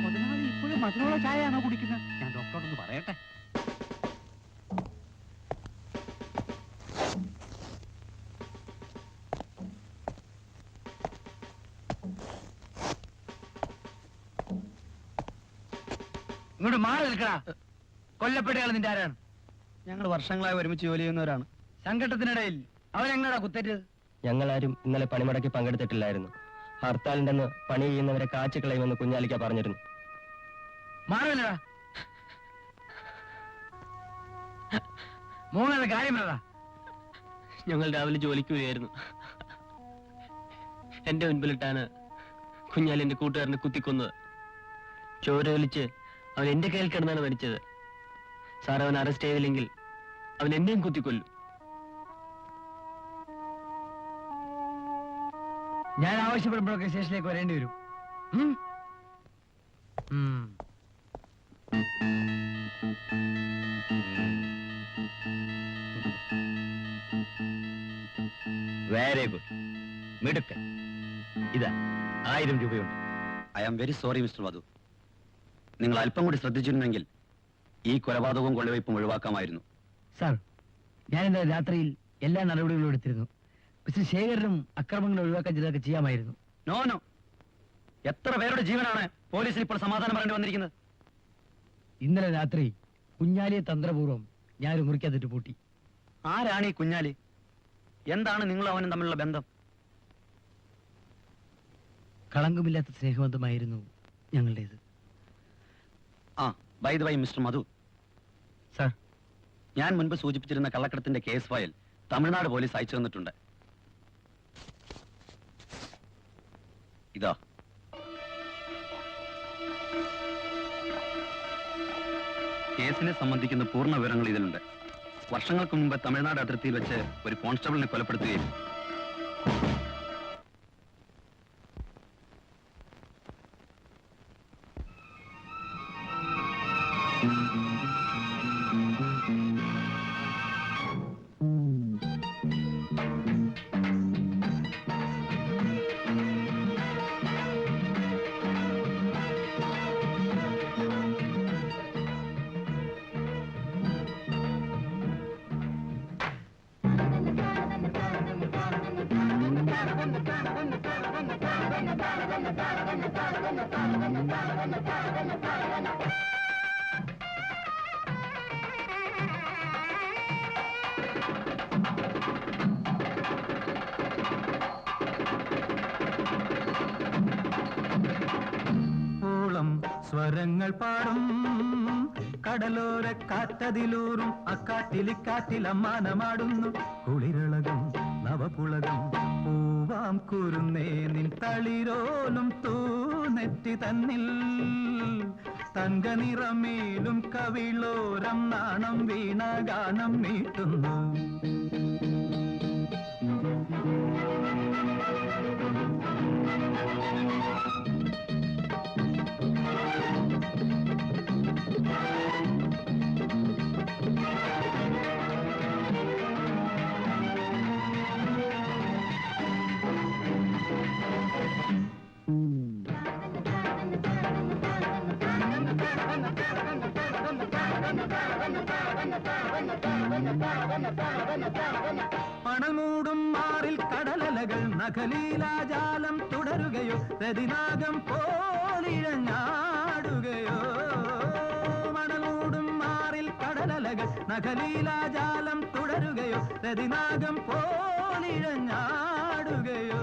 മുതലാളി ഇപ്പോഴും മധുരമുള്ള ചായയാണോ കുടിക്കുന്നത് ഞാൻ ഡോക്ടറോടൊന്ന് പറയട്ടെ ഇങ്ങോട്ട് മാറി നിൽക്കടാ കൊല്ലപ്പെട്ടയാൾ നിന്റെ ആരാണ് ഞങ്ങൾ വർഷങ്ങളായി ഒരുമിച്ച് ജോലി ചെയ്യുന്നവരാണ്. സംഘട്ടത്തിനിടയിൽ അവനെങ്ങടാ കുത്തേറ്റത്? ഞങ്ങളാരും ഇന്നലെ പണിമുടക്കി പങ്കെടുത്തിട്ടില്ലായിരുന്നു. ഹർത്താലിന്റെന്ന് പണി ചെയ്യുന്നവരെ കാച്ചുകളയുമെന്ന് കുഞ്ഞാലിക്ക പറഞ്ഞിരുന്നു. മാറില്ലടാ മൂന്നാമത്തെ കാര്യം പറടാ. ഞങ്ങൾ രാവിലെ ജോലിക്ക് വരികയായിരുന്നു. എന്റെ മുൻപിലിട്ടാണ് കുഞ്ഞാലി എന്റെ കൂട്ടുകാരനെ കുത്തിക്കൊന്നത്. ചോര ഒലിച്ച് അവൻ എന്റെ കയ്യിൽ കിടന്നാണ് മരിച്ചത്. സാർ, അവൻ അറസ്റ്റ് ചെയ്തില്ലെങ്കിൽ അവൻ എന്നെയും കുത്തിക്കൊല്ലും. ഞാൻ ആവശ്യപ്പെടുമ്പോഴൊക്കെ സ്റ്റേഷനിലേക്ക് വരേണ്ടി വരും. വെരി ഗുഡ്, മിടുക്കൻ. ഇതാ 1000 രൂപയുണ്ട്. I am very sorry mister Madhu. നിങ്ങൾ അല്പം കൂടി ശ്രദ്ധിച്ചിരുന്നെങ്കിൽ ഈ കൊലപാതകവും കൊള്ളവയ്പും ഒഴിവാക്കാമായിരുന്നു. സാർ, ഞാൻ ഇന്നലെ രാത്രിയിൽ എല്ലാ നടപടികളും എടുത്തിരുന്നു. മിസ്റ്റർ ശേഖരനും അക്രമങ്ങൾ ഒഴിവാക്കാൻ ചിലതൊക്കെ ചെയ്യാമായിരുന്നു. നോ നോ, എത്ര പേരുടെ ജീവനാണ് പോലീസിൽ ഇപ്പോൾ സമാധാനം പറയേണ്ടി വന്നിരിക്കുന്നത്? ഇന്നലെ രാത്രി കുഞ്ഞാലിയെ തന്ത്രപൂർവ്വം ഞാനൊരു മുറിക്കകത്തിട്ട് പൂട്ടി. ആരാണ് ഈ കുഞ്ഞാലി? എന്താണ് നിങ്ങൾ അവനും തമ്മിലുള്ള ബന്ധം? കളങ്കമില്ലാത്ത സ്നേഹബന്ധമായിരുന്നു ഞങ്ങളുടേത്. ആ, by the way mister Madhu, sir, ഞാൻ മുൻപ് സൂചിപ്പിച്ചിരുന്ന കള്ളക്കടത്തിന്റെ കേസ് ഫയൽ തമിഴ്നാട് പോലീസ് അയച്ചു തന്നിട്ടുണ്ട്. ഇതാ, കേസിനെ സംബന്ധിക്കുന്ന പൂർണ്ണ വിവരങ്ങൾ ഇതിലുണ്ട്. വർഷങ്ങൾക്ക് മുമ്പ് തമിഴ്നാട് അതിർത്തിയിൽ വെച്ച് ഒരു കോൺസ്റ്റബിളിനെ കൊലപ്പെടുത്തുകയും സ്വരങ്ങൾ പാടും കടലോര കാറ്റതിലൂറും അക്കാട്ടിലിക്കാറ്റിലമ്മാനമാടുന്നു കുളിരളകും നവപുളകം പൂവാം കുരുന്നേ നിൻ തളിരോലും തൂനെറ്റി തന്നിൽ തങ്ക നിറമേലും കവിളോരം നാണം വീണ ഗാനം മീട്ടുന്നു. പണമൂടും മാറിൽ കടലലകൾ നഖലീലാജാലം തുടരുകയോ രതിനാഗം പോലിഴഞ്ഞാടുകയോ. മണമൂടും മാറിൽ കടലലകൾ നഖലീലാജാലം തുടരുകയോ രതിനാഗം പോലിഴഞ്ഞാടുകയോ.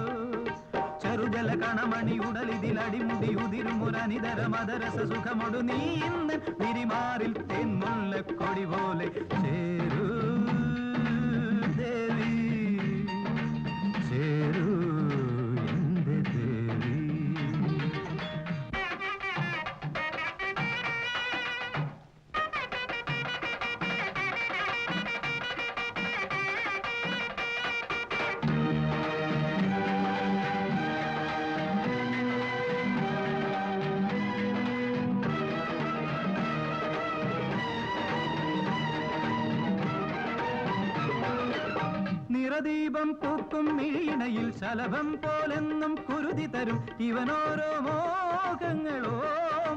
ചെറുജല കണമണി ഉടലിതിൽ അടിമുടി ഉതിരുമൊരനിതര മദരസ സുഖമൊടു നീ ഇന്ന് വിരിമാറിൽ തെന്മുല്ല കൊടി പോലെ ചേരൂ ദേവി ചേരൂ എന്റെ ദേവി. നിറദീപം പൂക്കും മിഴിയിണയിൽ ശലഭം പോലെന്നും കുരുതി തരും ഇവനോരോ മോഹങ്ങളോ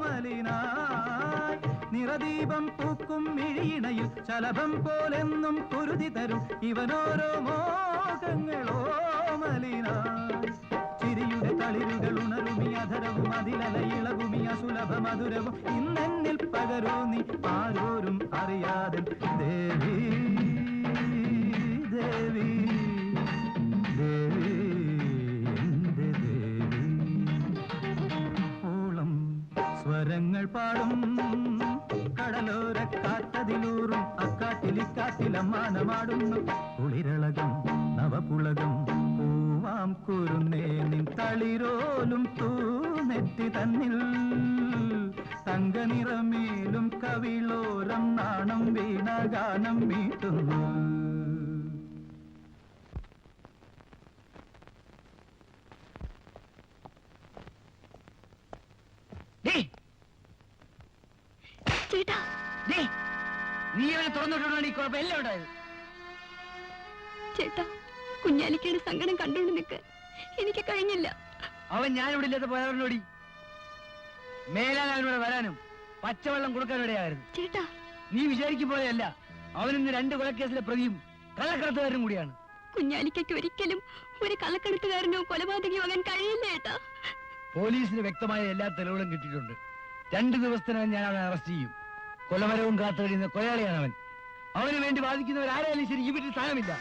മലിനായി. നിറദീപം പൂക്കും മിഴിയിണയിൽ ശലഭം പോലെന്നും കുരുതി തരും ഇവനോരോ മോഹങ്ങളോ മലിനായി. ചിരിയുടെ തളിരുകൾ ഉണരുമി അധരവും അതിലല ഇളകുമി അസുലഭ മധുരവും ഇന്നെന്നിൽ പകരൂ നീ ആരോരും അറിയാതെ ദേവി ദേവി ദേവി എന്റെ ദേവി. ഓളം സ്വരങ്ങൾ പാടും കടലോര കാറ്റതിലൂറും അക്കാട്ടിലിക്കാട്ടിലമ്മാനമാടുന്നു കുളിരളകം നവപുളകം പൂവാം കുരുന്നേ നിൻ തളിരോലും തൂനെറ്റി തന്നിൽ തങ്കനിറമേലും കവിളോരം നാണം വീണഗാനം മീട്ടുന്നു. ചേട്ടാ നീ അവനെ തുറന്നിട്ടുണ്ടോ? ഈ കുഴപ്പം എല്ലാം ഉണ്ടായത്. ചേട്ടാ കുഞ്ഞാലിക്കയുടെ സങ്കടം കണ്ടുകൊണ്ട് നിൽക്കാൻ എനിക്ക് കഴിഞ്ഞില്ല. അവൻ ഞാനിവിടെ ഇല്ലാത്ത പോയവരോടി മേലാൻ അവനോട് വരാനും പച്ചവെള്ളം കൊടുക്കാനിടയായിരുന്നു. ചേട്ടാ നീ വിചാരിക്കും പോലെയല്ല, അവനിന്ന് 2 കൊലക്കേസിലെ പ്രതിയും കള്ളക്കടത്തുകാരനും കൂടിയാണ്. കുഞ്ഞാലിക്കയ്ക്ക് ഒരിക്കലും ഒരു കള്ളക്കടത്തുകാരനോ കൊലപാതകയോ ആകാൻ കഴിയില്ല ചേട്ടാ. പോലീസിന് വ്യക്തമായ എല്ലാ തെളിവുകളും കിട്ടിയിട്ടുണ്ട്. 2 ദിവസത്തിനകം ഞാൻ അവനെ അറസ്റ്റ് ചെയ്യും. കൊലമരവും കാത്തു കഴിയുന്ന കൊലയാളിയാണ് അവൻ. അവന് വേണ്ടി വാദിക്കുന്നവരാരായാലും ശരി ഈ വീട്ടിൽ സ്ഥാനമില്ല.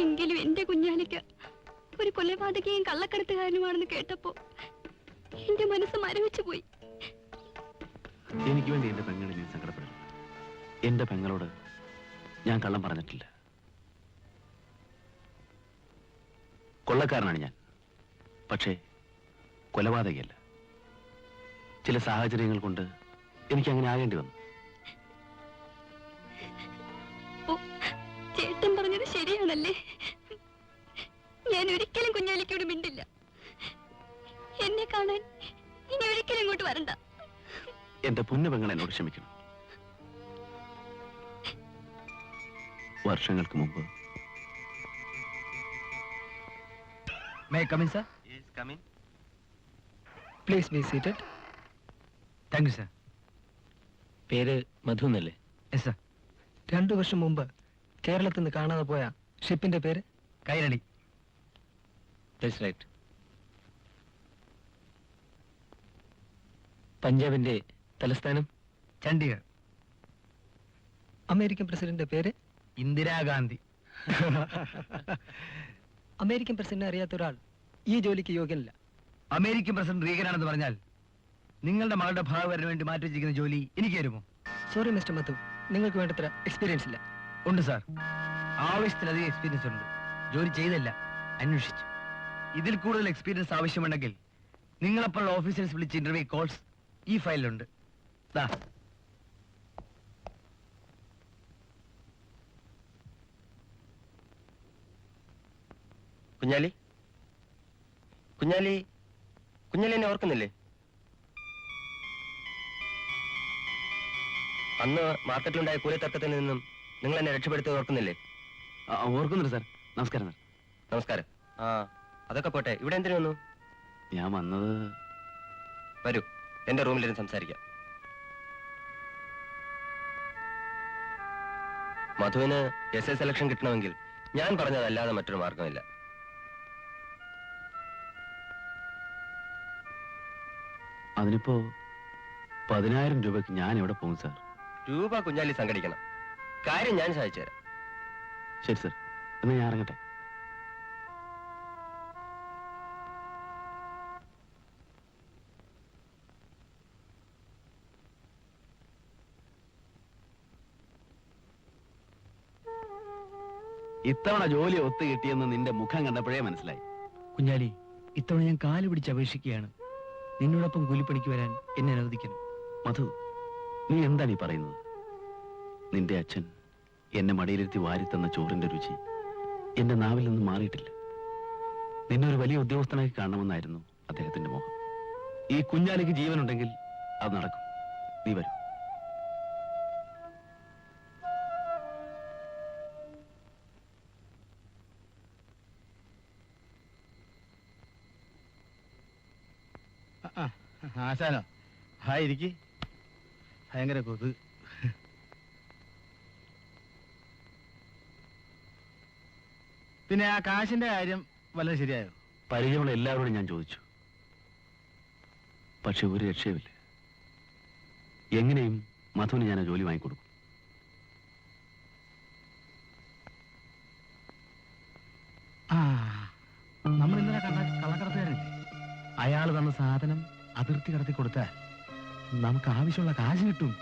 എങ്കിലും എന്റെ കുഞ്ഞാലിക്ക ഒരു കൊലപാതകയും കള്ളക്കടത്തുകാരനുമാണെന്ന് കേട്ടപ്പോ എന്റെ മനസ്സ് മരവിച്ചു പോയി. എനിക്ക് വേണ്ടി എന്റെ പെങ്ങളെ നീ സങ്കടപ്പെടരുത്. എന്റെ പെങ്ങളോട് ഞാൻ കള്ളം പറഞ്ഞിട്ടില്ല. കൊള്ളക്കാരനാണ് ഞാൻ, പക്ഷേ കൊലപാതകയല്ല. ചില സാഹചര്യങ്ങൾ കൊണ്ട് എനിക്ക് അങ്ങനെ ആകേണ്ടി വന്നു. ചേട്ടൻ പറഞ്ഞത് ശരിയാണല്ലേ? ഞാൻ ഒരിക്കലും കുഞ്ഞാലിക്കോട് മിണ്ടില്ല. എന്നെ കാണാൻ ഇനി ഒരിക്കലും ഇങ്ങോട്ട് വരണ്ട. എന്റെ പൊന്നു പെങ്ങൾ എന്നോട് ക്ഷമിക്കണം. വർഷങ്ങൾക്ക് മുമ്പ് May I come in, sir? Yes, come in. Please be seated. Thank you, sir. പേര് മധു എന്നല്ലേ? Yes, sir. 2 വർഷം മുമ്പ് കേരളത്തിൽ നിന്ന് കാണാതെ പോയ ഷിപ്പിന്റെ പേര് കൈരളി. That's right. പഞ്ചാബിന്റെ തലസ്ഥാനം ചണ്ഡീഗഡ്. അമേരിക്കൻ പ്രസിഡന്റിന്റെ പേര് ഇന്ദിരാഗാന്ധി. അമേരിക്കൻ പ്രസിഡന്റ് അറിയാത്ത ഒരാൾ ഈ ജോലിക്ക് യോഗ്യനല്ല. അമേരിക്കൻ പ്രസിഡന്റ് റീഗനാണെന്ന് പറഞ്ഞാൽ നിങ്ങളുടെ മകളുടെ ഭാഗവരന് വേണ്ടി മാറ്റി വെച്ചിരിക്കുന്ന ജോലി എനിക്ക് തരുമോ? സോറി മിസ്റ്റർ മധു, നിങ്ങൾക്ക് വേണ്ടത്ര എക്സ്പീരിയൻസ് ഇല്ല. ഉണ്ട് സാർ, ആവശ്യത്തിലധികം എക്സ്പീരിയൻസ് ഉണ്ട്. ജോലി ചെയ്തല്ല, അന്വേഷിച്ചു. ഇതിൽ കൂടുതൽ എക്സ്പീരിയൻസ് ആവശ്യമുണ്ടെങ്കിൽ നിങ്ങളെപ്പോലുള്ള ഓഫീസേഴ്സ് വിളിച്ച് ഇന്റർവ്യൂ കോൾസ് ഈ ഫയലിലുണ്ട്. ദാ കുഞ്ഞാലി, കുഞ്ഞാലി, കുഞ്ഞാലി എന്നെ ഓർക്കുന്നില്ലേ? അന്ന് മാർക്കറ്റിലുണ്ടായ കൂലിത്തർക്കത്തിൽ നിന്നും നിങ്ങൾ എന്നെ രക്ഷപ്പെടുത്തി ഓർക്കുന്നില്ലേ? ഓർക്കുന്നുണ്ട് സാർ. നമസ്കാരം സാർ. നമസ്കാരം. ആ, അതൊക്കെ പോട്ടെ, ഇവിടെ എന്തിനു വന്നു? ഞാൻ വന്നത്... വരൂ, എന്റെ റൂമിലിരുന്ന് സംസാരിക്കാം. മധുവിന് SA സെലക്ഷൻ കിട്ടണമെങ്കിൽ ഞാൻ പറഞ്ഞതല്ലാതെ മറ്റൊരു മാർഗമില്ല. അതിനിപ്പോ 10,000 രൂപയ്ക്ക് ഞാൻ എവിടെ പോകും സാർ? രൂപ കുഞ്ഞാലി സംഘടിക്കണം. കാര്യം ഞാൻ സഹായിച്ചു തരാം. ശരി സാർ, എന്നാ ഞാൻ ഇറങ്ങട്ടെ. ഇത്തവണ ജോലി ഒത്തു കിട്ടിയെന്ന് നിന്റെ മുഖം കണ്ടപ്പോഴേ മനസ്സിലായി. കുഞ്ഞാലി, ഇത്തവണ ഞാൻ കാല് പിടിച്ച് അപേക്ഷിക്കുകയാണ്. നിന്നോടൊപ്പം കൂലിപ്പണിക്ക് വരാൻ എന്നെ അനുവദിക്കണം. മധു, നീ എന്താണ് ഈ പറയുന്നത്? നിന്റെ അച്ഛൻ എന്നെ മടിയിലിരുത്തി വാരിത്തന്ന ചോറിന്റെ രുചി എന്റെ നാവിൽ നിന്ന് മാറിയിട്ടില്ല. നിന്നെ ഒരു വലിയ ഉദ്യോഗസ്ഥനായി കാണണമെന്നായിരുന്നു അദ്ദേഹത്തിന്റെ മോഹം. ഈ കുഞ്ഞാലിക്ക് ജീവനുണ്ടെങ്കിൽ അത് നടക്കും. നീ വരൂ. ആശാനോ? ഹായ്, ഇരിക്ക്. ഭയങ്കര കൊതു. പിന്നെ ആ കാശിന്റെ കാര്യം വല്ലതും ശരിയായോ? പരിചയമുള്ള എല്ലാവരോടും ഞാൻ ചോദിച്ചു, പക്ഷെ ഒരു രക്ഷയുമില്ല. എങ്ങനെയും മധുവിന് ഞാൻ ആ ജോലി വാങ്ങിക്കൊടുക്കും. ആ, നമ്മൾ ഇന്നലെ കണ്ട കള്ളക്കടത്തുകാരൻ, അയാൾ തന്ന സാധനം അതിർത്തി കടത്തി കൊടുത്താൽ നമുക്ക് ആവശ്യമുള്ള കാശ് കിട്ടും.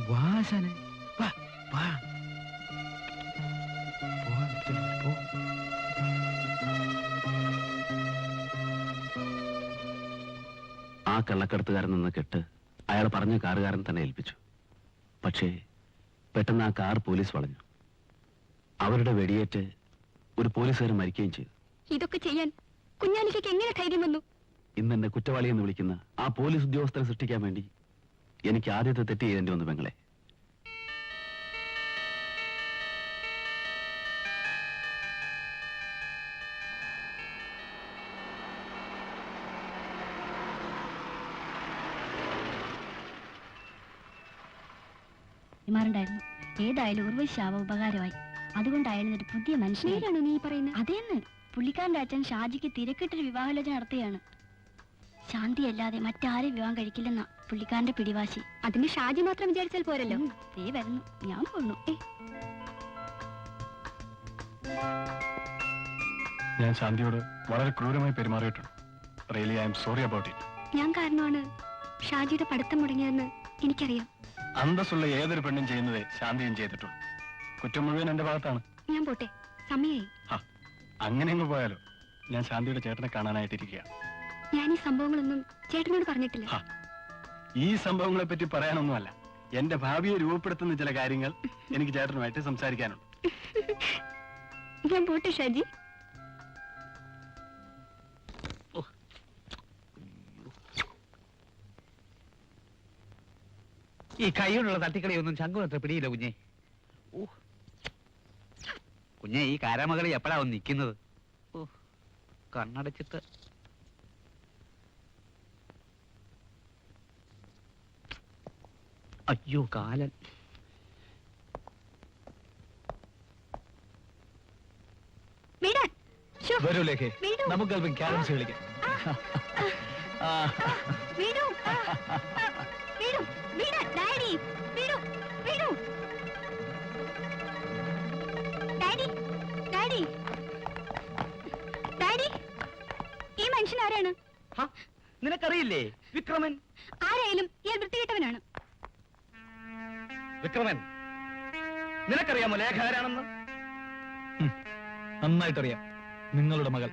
വാശാനെ വാ വാ. ആ കള്ളക്കടത്തുകാരൻ നിന്ന് കെട്ട് അയാൾ പറഞ്ഞ കാറുകാരൻ തന്നെ ഏൽപ്പിച്ചു. പക്ഷേ പെട്ടെന്ന് ആ കാർ പോലീസ് വളഞ്ഞു. അവരുടെ വെടിയേറ്റ് ഒരു പോലീസുകാരൻ മരിക്കുകയും ചെയ്തു. ഇതൊക്കെ ചെയ്യാൻ കുഞ്ഞാലിക്ക് എങ്ങനെ ധൈര്യം വന്നു? ഇന്ന് എന്നെ കുറ്റവാളി എന്ന് വിളിക്കുന്ന ആ പോലീസ് ഉദ്യോഗസ്ഥരെ സൃഷ്ടിക്കാൻ വേണ്ടി എനിക്ക് ആദ്യത്തെ തെറ്റ് ചെയ്യേണ്ടി വന്നു പെങ്ങളെ. ായിരുന്നു. ഏതായാലും ഉർവശാവ ഉപകാരമായി. അതുകൊണ്ടായിരുന്നു ഒരു പുതിയ മനുഷ്യനാണോ നീ പറയുന്നത്? അതേന്ന് പുള്ളിക്കാരന്റെ അച്ഛൻ ഷാജിക്ക് തിരക്കിട്ടൊരു വിവാഹാലോചന നടത്തുകയാണ്. ശാന്തിയല്ലാതെ മറ്റാരും വിവാഹം കഴിക്കില്ലെന്നാ പുള്ളിക്കാരന്റെ പിടിവാശി. അതിന് ഷാജി മാത്രം വിചാരിച്ചാൽ പോരല്ലോ. ദേ വരുന്നു, ഞാൻ പോന്നു. ഞാൻ ശാന്തിയോട് വളരെ ക്രൂരമായി പെരുമാറിയിട്ടുണ്ട്. Really I am sorry about it. ഞാൻ കാരണമാണ് ഷാജിയുടെ പഠിത്തം മുടങ്ങിയതെന്ന് എനിക്കറിയാം. അന്തസ്സുള്ള ഏതൊരു പെണ്ണും ചെയ്യുന്നതേ ശാന്തിയും ചെയ്തിട്ടുള്ളൂ. കുറ്റം മുഴുവൻ എന്റെ ഭാഗത്താണ്. ഞാൻ പോട്ടെ, സമയായി. അങ്ങനെ അങ്ങ് പോയാലോ? ഞാൻ ശാന്തിയുടെ ചേട്ടനെ കാണാനായിട്ടിരിക്കുക. ഞാൻ ഈ സംഭവങ്ങളൊന്നും ചേട്ടനോട് പറഞ്ഞിട്ടില്ല. ഈ സംഭവങ്ങളെ പറ്റി പറയാനൊന്നുമല്ല, എന്റെ ഭാവിയെ രൂപപ്പെടുത്തുന്ന ചില കാര്യങ്ങൾ എനിക്ക് ചേട്ടനുമായിട്ട് സംസാരിക്കാനുണ്ട്. ഞാൻ പോട്ടെ ഷാജി. ഈ കൈയോടുള്ള തട്ടിക്കളിയൊന്നും ശങ്കും അത്ര പിടിയില്ല കുഞ്ഞെ. കുഞ്ഞെ, ഈ കാരാമകളി എപ്പോഴാ ഒന്ന് നിൽക്കുന്നത്? കണ്ണടച്ചിട്ട് അയ്യോ കാലൻ. വരൂ ലേഖേ, നമുക്ക് അല്പം ക്യാരംസ് കളിക്കാം. ഈ മനുഷ്യൻ ആരാണ്? നിനക്കറിയില്ലേ? വിക്രമൻ. ആരായാലും ഇയാൾ വൃത്തികെട്ടവനാണ്. വിക്രമൻ, നിനക്കറിയാമോ ലേഖ ആരാണെന്ന്? നന്നായിട്ടറിയാം. നിങ്ങളുടെ മകൾ.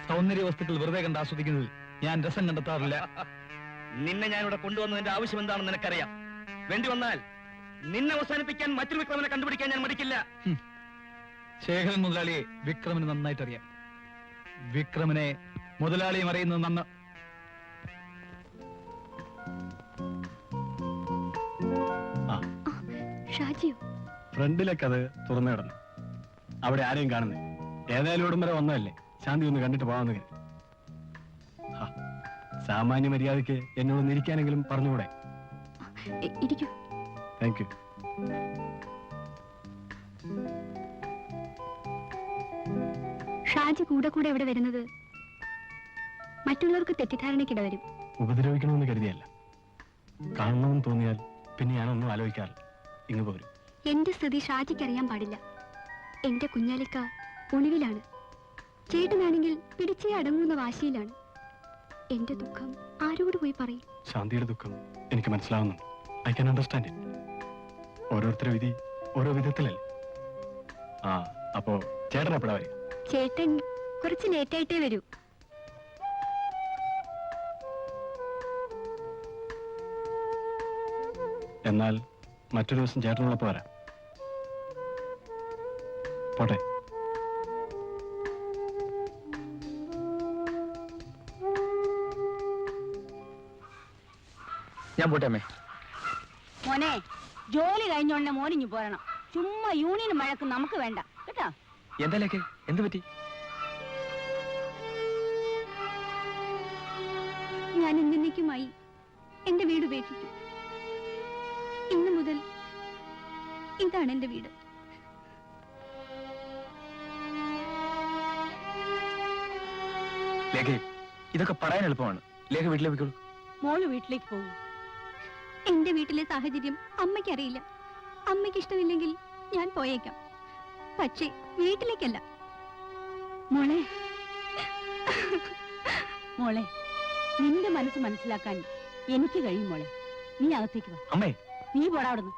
സൗന്ദര്യ വസ്തുക്കൾ വെറുതെ കണ്ട് ആസ്വദിക്കുന്നതിൽ ഞാൻ രസം കണ്ടെത്താറില്ല. നിന്നെ ഞാൻ ഇവിടെ കൊണ്ടുവന്നതിന്റെ ആവശ്യം എന്താണെന്ന് നിനക്കറിയാം. വേണ്ടി വന്നാൽ നിന്നെ അവസാനിപ്പിക്കാൻ മറ്റൊരു വിക്രമനെ കണ്ടുപിടിക്കാൻ ഞാൻ മടിക്കില്ല. ശേഖരൻ മുതലാളിയെ വിക്രമന് നന്നായിട്ടറിയാം. വിക്രമനെ മുതലാളിയും അറിയുന്നത് നന്ന്. ഷാജിയോ? ഫ്രണ്ടിലെ കഥ തുറന്നു കിടന്നു. അവിടെ ആരെയും കാണുന്നില്ല. ഏതായാലും ഇവിടം വരെ വന്നതല്ലേ, ശാന്തി ഒന്ന് കണ്ടിട്ട് പോകാമെന്ന് കരുതി. സാമാന്യ മര്യാദയ്ക്ക് എന്നോട് ഇരിക്കാനെങ്കിലും പറഞ്ഞുകൂടെ? ഇരിക്കൂ. Thank you. ഷാജി കൂടെ കൂടെ ഇവിടെ വരുന്നത് മറ്റുള്ളവർക്ക് തെറ്റിദ്ധാരണയ്ക്കിട വരും. ഉപദ്രവിക്കണമെന്ന് കരുതിയല്ല. കാണണമെന്ന് തോന്നിയാൽ പിന്നെ ഞാനൊന്നും ആലോചിക്കാറില്ല, ഇങ്ങ് പോരും. എന്റെ സ്ഥിതി ഷാജിക്ക് അറിയാൻ പാടില്ല. എന്റെ കുഞ്ഞാലിക്ക ഒളിവിലാണ്. ചേട്ടനാണെങ്കിൽ പിടിച്ചേ അടങ്ങുന്ന വാശിയിലാണ്. എന്റെ ദുഃഖം ആരോട് പോയി പറയും? ശാന്തിയുടെ ദുഃഖം എനിക്ക് മനസ്സിലാവുന്നുണ്ട്. I can understand it. ഓരോരുത്തരുടെ വിധി ഓരോ വിധത്തിലല്ലേ. അപ്പോ ചേട്ടൻ എപ്പോഴാ വരിക? ചേട്ടൻ കുറച്ച് ലേറ്റായിട്ടേ വരൂ. എന്നാൽ മറ്റൊരു ദിവസം ചേട്ടനുള്ളപ്പോ വരാം. പോട്ടെ. ഞാൻ പോട്ടെ അമ്മേ. മോനെ, ജോലി കഴിഞ്ഞോണ്ട് മോനിഞ്ഞു പോരണം. ചുമ്മാ യൂണിയൻ മഴക്ക് നമുക്ക് വേണ്ട കേട്ടോ. എന്തായാലൊക്കെ എന്ത് പറ്റി? ഞാൻ എന്നേക്കുമായി എന്റെ വീട് ഉപേക്ഷിച്ചു. ഇന്നു മുതൽ ഇതാണ് എന്റെ വീട്. ലേഖ, ഇതൊക്കെ പറയാൻ എളുപ്പമാണ്. ലേഖ വീട്ടിലേക്ക് പോയിക്കോളൂ. മോള് വീട്ടിലേക്ക് പോകും. എന്റെ വീട്ടിലെ സാഹചര്യം അമ്മയ്ക്കറിയില്ല. അമ്മയ്ക്ക് ഇഷ്ടമില്ലെങ്കിൽ ഞാൻ പോയേക്കാം, പക്ഷേ വീട്ടിലേക്കല്ല. മോളെ മോളെ നിന്റെ മനസ്സ് മനസ്സിലാക്കാൻ എനിക്ക് കഴിയും മോളെ. നീ അകത്തേക്ക് വാ. അമ്മേ, നീ പോടാ അവിടുന്ന്.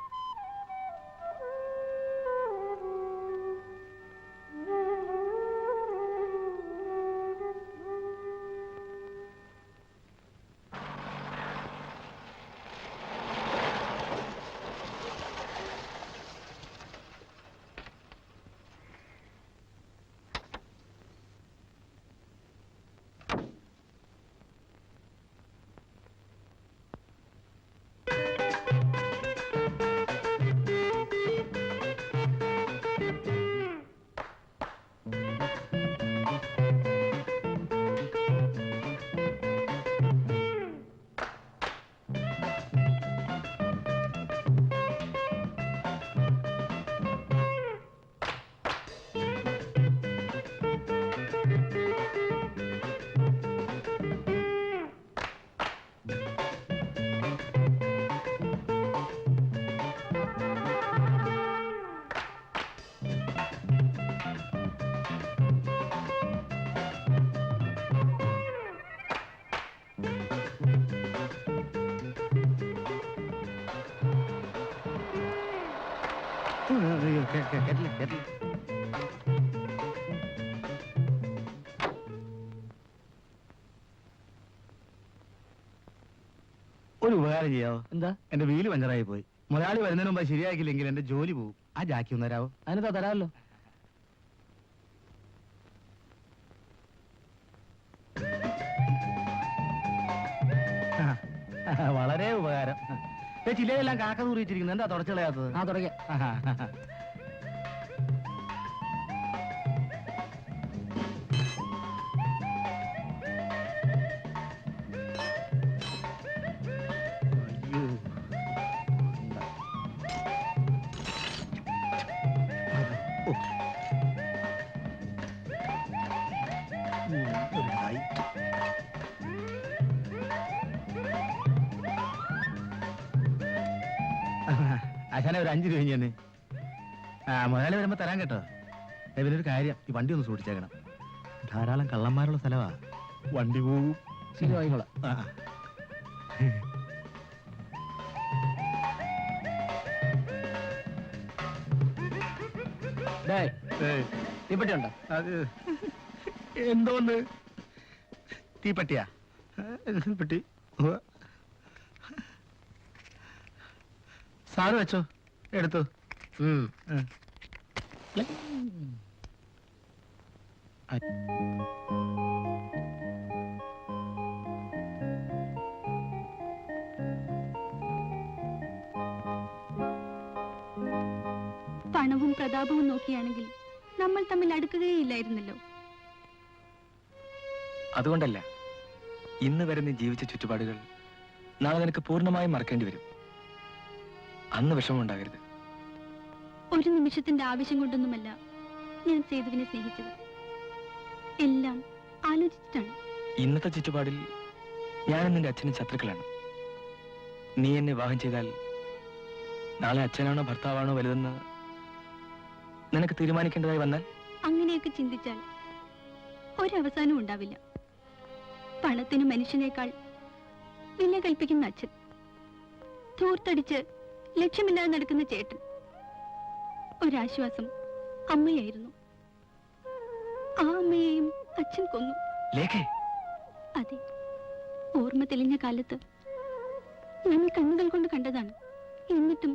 ഒരു ഉപകാരം ചെയ്യാവോ? എന്താ? എന്റെ വീല് പഞ്ചറായി പോയി. മുതലാളി വരുന്നതിന് മുമ്പ് ശരിയാക്കില്ലെങ്കിൽ എന്റെ ജോലി പോകും. ആ ജാക്കി ഒന്ന് തരാവോ? അതിനെന്താ, തരാമല്ലോ. വളരെ ഉപകാരം. ചില്ലയെല്ലാം കാക്ക തൂറിച്ചിരിക്കുന്നു. എന്താ തുടച്ചു കളയാത്തത്? തുടങ്ങ. ആശാനെ ഒരു 5 രൂപ തന്നെ. മുതലാളി വരുമ്പോ തരാൻ കേട്ടോ. പിന്നെ ഒരു കാര്യം, ഈ വണ്ടി ഒന്ന് സൂക്ഷിച്ചേക്കണം. ധാരാളം കള്ളന്മാരുള്ള സ്ഥലമാ. വണ്ടി പോവും. ശരിയായിക്കോളാം. തീപ്പെട്ടിയുണ്ടോ? അത് എന്തോന്ന് തീപ്പെട്ടിയാ? പെട്ടി സാറ് വെച്ചോ, എടുത്തു. പ്രതാപവും നോക്കിയാണെങ്കിൽ നമ്മൾ തമ്മിൽ അടുക്കുകയില്ലായിരുന്നല്ലോ. അതുകൊണ്ടല്ല, ഇന്ന് വരെ നീ ജീവിച്ച ചുറ്റുപാടുകൾ നാളെ നിനക്ക് പൂർണ്ണമായും മറക്കേണ്ടി വരും. അന്ന് വിഷമമുണ്ടാകരുത്. ഒരു നിമിഷത്തിന്റെ ആവശ്യം കൊണ്ടൊന്നുമല്ല ഞാൻ സേതുവിനെ സ്നേഹിച്ചത്. എല്ലാം ആലോചിച്ചിട്ടാണ്. ഇന്നത്തെ ചുറ്റുപാടിൽ ഞാനും നിന്റെ അച്ഛനും ശത്രുക്കളാണ്. നീ എന്നെ വിവാഹം ചെയ്താൽ നാളെ അച്ഛനാണോ ഭർത്താവാണോ വലുതെന്ന് നിനക്ക് തീരുമാനിക്കേണ്ടതായി വന്നാൽ? അങ്ങനെയൊക്കെ ചിന്തിച്ചാൽ ഒരവസാനവും ഉണ്ടാവില്ല. പണത്തിന് മനുഷ്യനേക്കാൾ വില കൽപ്പിക്കുന്ന അച്ഛൻ, ധൂർത്തടിച്ച് ലക്ഷ്യമില്ലാതെ നടക്കുന്ന ചേട്ടൻ. ഒരാശ്വാസം അമ്മയായിരുന്നു. ആ അമ്മയെയും അച്ഛൻ കൊന്നു. അതെ, ഓർമ്മ തെളിഞ്ഞ കാലത്ത് ഞാൻ കണ്ണുകൾ കൊണ്ട് കണ്ടതാണ്. എന്നിട്ടും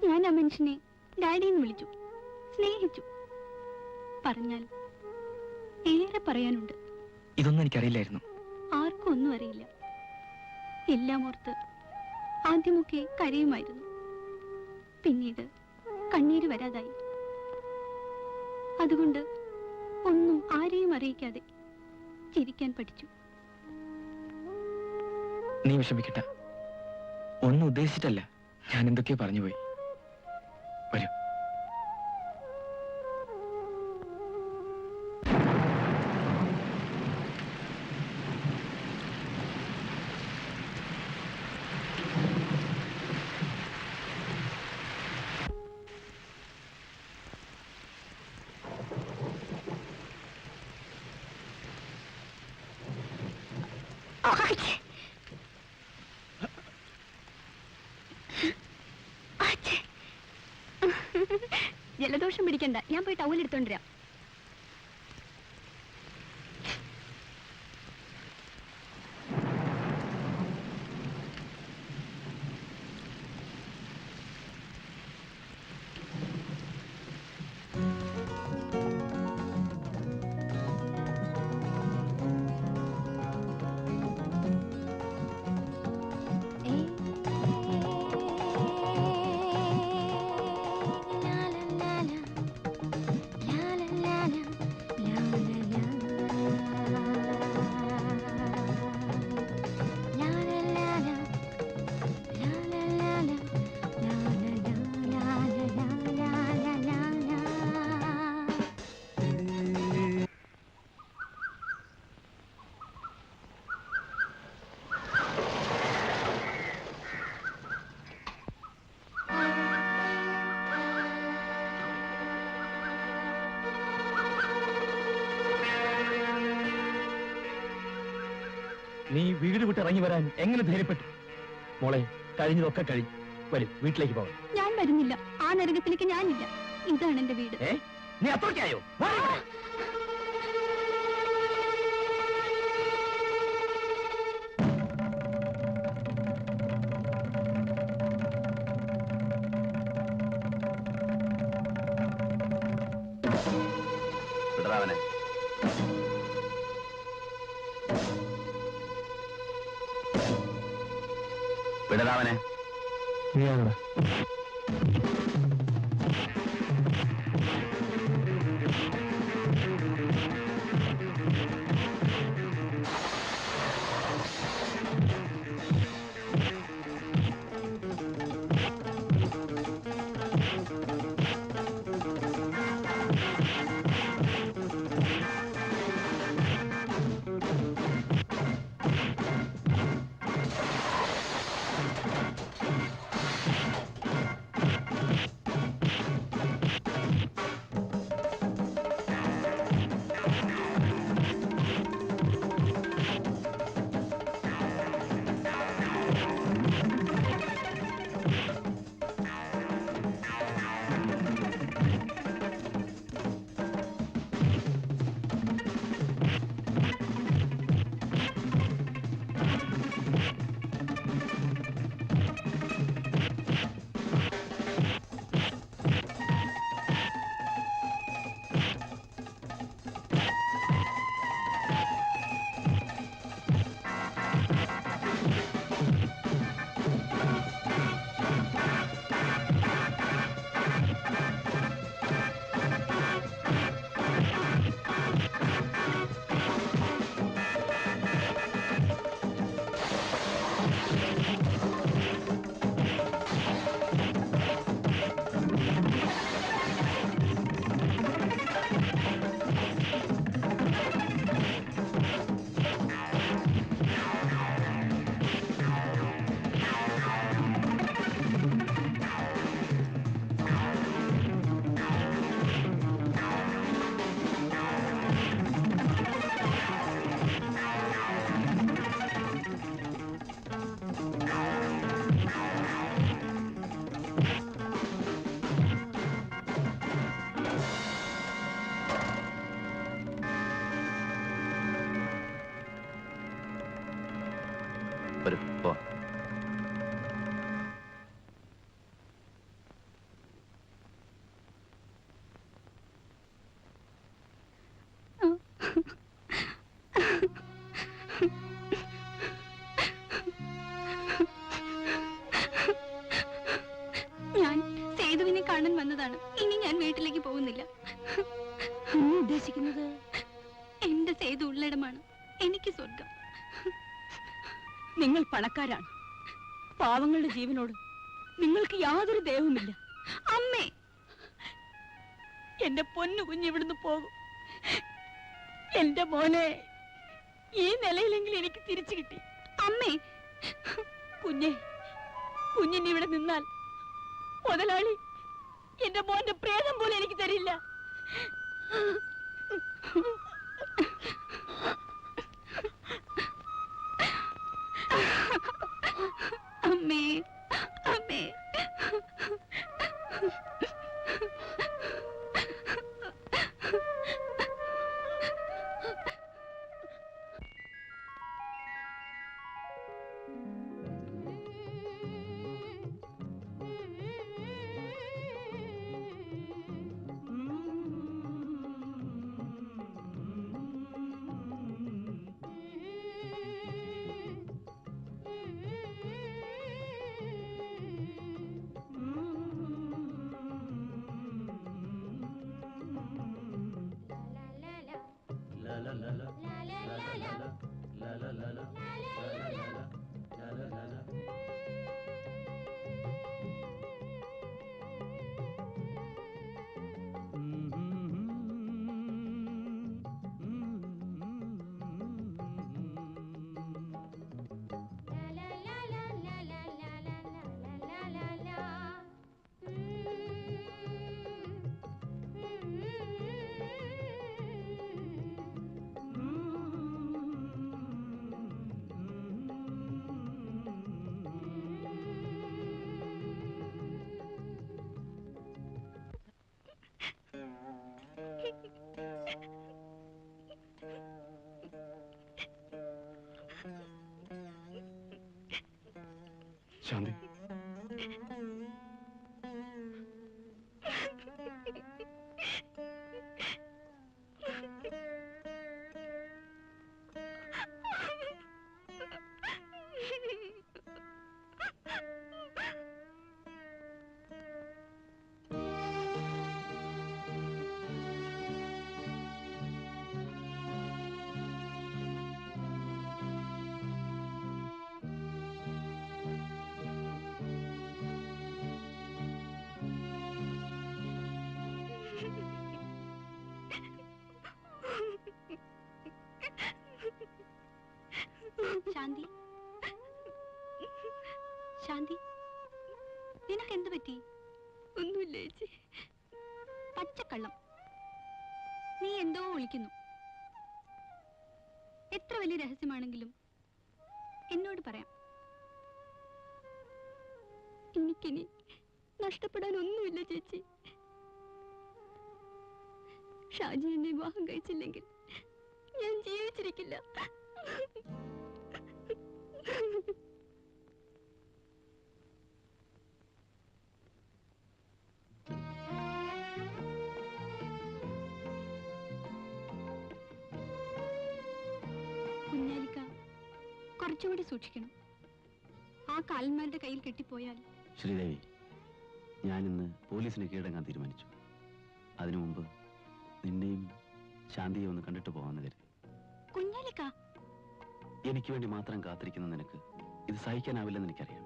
ഞാൻ ആ മനുഷ്യനെ ഡാഡിന്ന് വിളിച്ചു, സ്നേഹിച്ചു. പറഞ്ഞാൽ ഏറെ പറയാനുണ്ട്. ഇതൊന്നും എനിക്കറിയില്ലായിരുന്നു. ആർക്കും ഒന്നും അറിയില്ല. എല്ലാം ഓർത്ത് ആദ്യമൊക്കെ കരയുമായിരുന്നു. പിന്നീട് കണ്ണീര് വരാതായി. അതുകൊണ്ട് ഒന്നും ആരെയും അറിയിക്കാതെ ചിരിക്കാൻ പഠിച്ചു. നീ വിഷമിക്കട്ട. ഒന്നും ഉദ്ദേശിച്ചിട്ടല്ല, ഞാൻ എന്തൊക്കെയോ പറഞ്ഞുപോയി. വരൂ. ജലദോഷം പിടിക്കണ്ട, ഞാൻ പോയി ടവൽ എടുത്തോണ്ടിരാം. നീ വീട് വിട്ട് ഇറങ്ങി വരാൻ എങ്ങനെ ധൈര്യപ്പെട്ടു? മോളെ, കഴിഞ്ഞതൊക്കെ കഴിഞ്ഞു. വരും, വീട്ടിലേക്ക് പോകാം. ഞാൻ വരുന്നില്ല. ആ നരകത്തിലേക്ക് ഞാനില്ല. ഇതാണ് എന്റെ വീട്. നീ അത്രയ്ക്കായോ? വിടറാവനെ. വിടറാവനെ. നീയാണോ? വരൂ പോ. ഞാൻ സേതുവിനെ കാണാൻ വന്നതാണ്. ഇനി ഞാൻ വീട്ടിലേക്ക് പോകുന്നില്ല. ഉദ്ദേശിക്കുന്നത് എന്റെ സേതു ഉള്ളിടമാണ് എനിക്ക് സ്വർഗം. നിങ്ങൾ പണക്കാരാണ്. പാവങ്ങളുടെ ജീവനോട് നിങ്ങൾക്ക് യാതൊരു ദേവുമില്ല. അമ്മേ, എന്റെ പൊന്നു കുഞ്ഞ് ഇവിടുന്ന് പോകും. എന്റെ മോനെ ഈ നിലയിലെങ്കിലും എനിക്ക് തിരിച്ചു കിട്ടി. അമ്മേ, കുഞ്ഞിന് ഇവിടെ നിന്നാൽ മുതലാളി എന്റെ മോന്റെ പ്രേതം പോലെ എനിക്ക് തരില്ല. അമ്മേ, അമ്മേ. ശാന്തി, ശാന്തി, ശാന്തി, നിനക്ക് എന്ത് പറ്റി? ഒന്നുമില്ല ചേച്ചി. പച്ചക്കള്ളം. നീ എന്തോ ഒളിക്കുന്നു. എത്ര വലിയ രഹസ്യമാണെങ്കിലും എന്നോട് പറയാം. എനിക്കിനി നഷ്ടപ്പെടാൻ ഒന്നുമില്ല ചേച്ചി. ഷാജി എന്നെ വിവാഹം കഴിച്ചില്ലെങ്കിൽ ഞാൻ ജീവിച്ചിരിക്കില്ല. കുഞ്ഞാലിക്ക, കുറച്ചുകൂടി സൂക്ഷിക്കണം. ആ കാലന്മാരുടെ കയ്യിൽ കെട്ടിപ്പോയാൽ. ശ്രീദേവി, ഞാനിന്ന് പോലീസിനെ കീഴടങ്ങാൻ തീരുമാനിച്ചു. അതിനു മുമ്പ് നിന്നെയും ശാന്തിയെ ഒന്ന് കണ്ടിട്ട് പോകാമെന്ന് കരുതി. കുഞ്ഞാലിക്ക, എനിക്ക് വേണ്ടി മാത്രം കാത്തിരിക്കുന്ന നിനക്ക് ഇത് സഹിക്കാനാവില്ലെന്ന് എനിക്കറിയാം.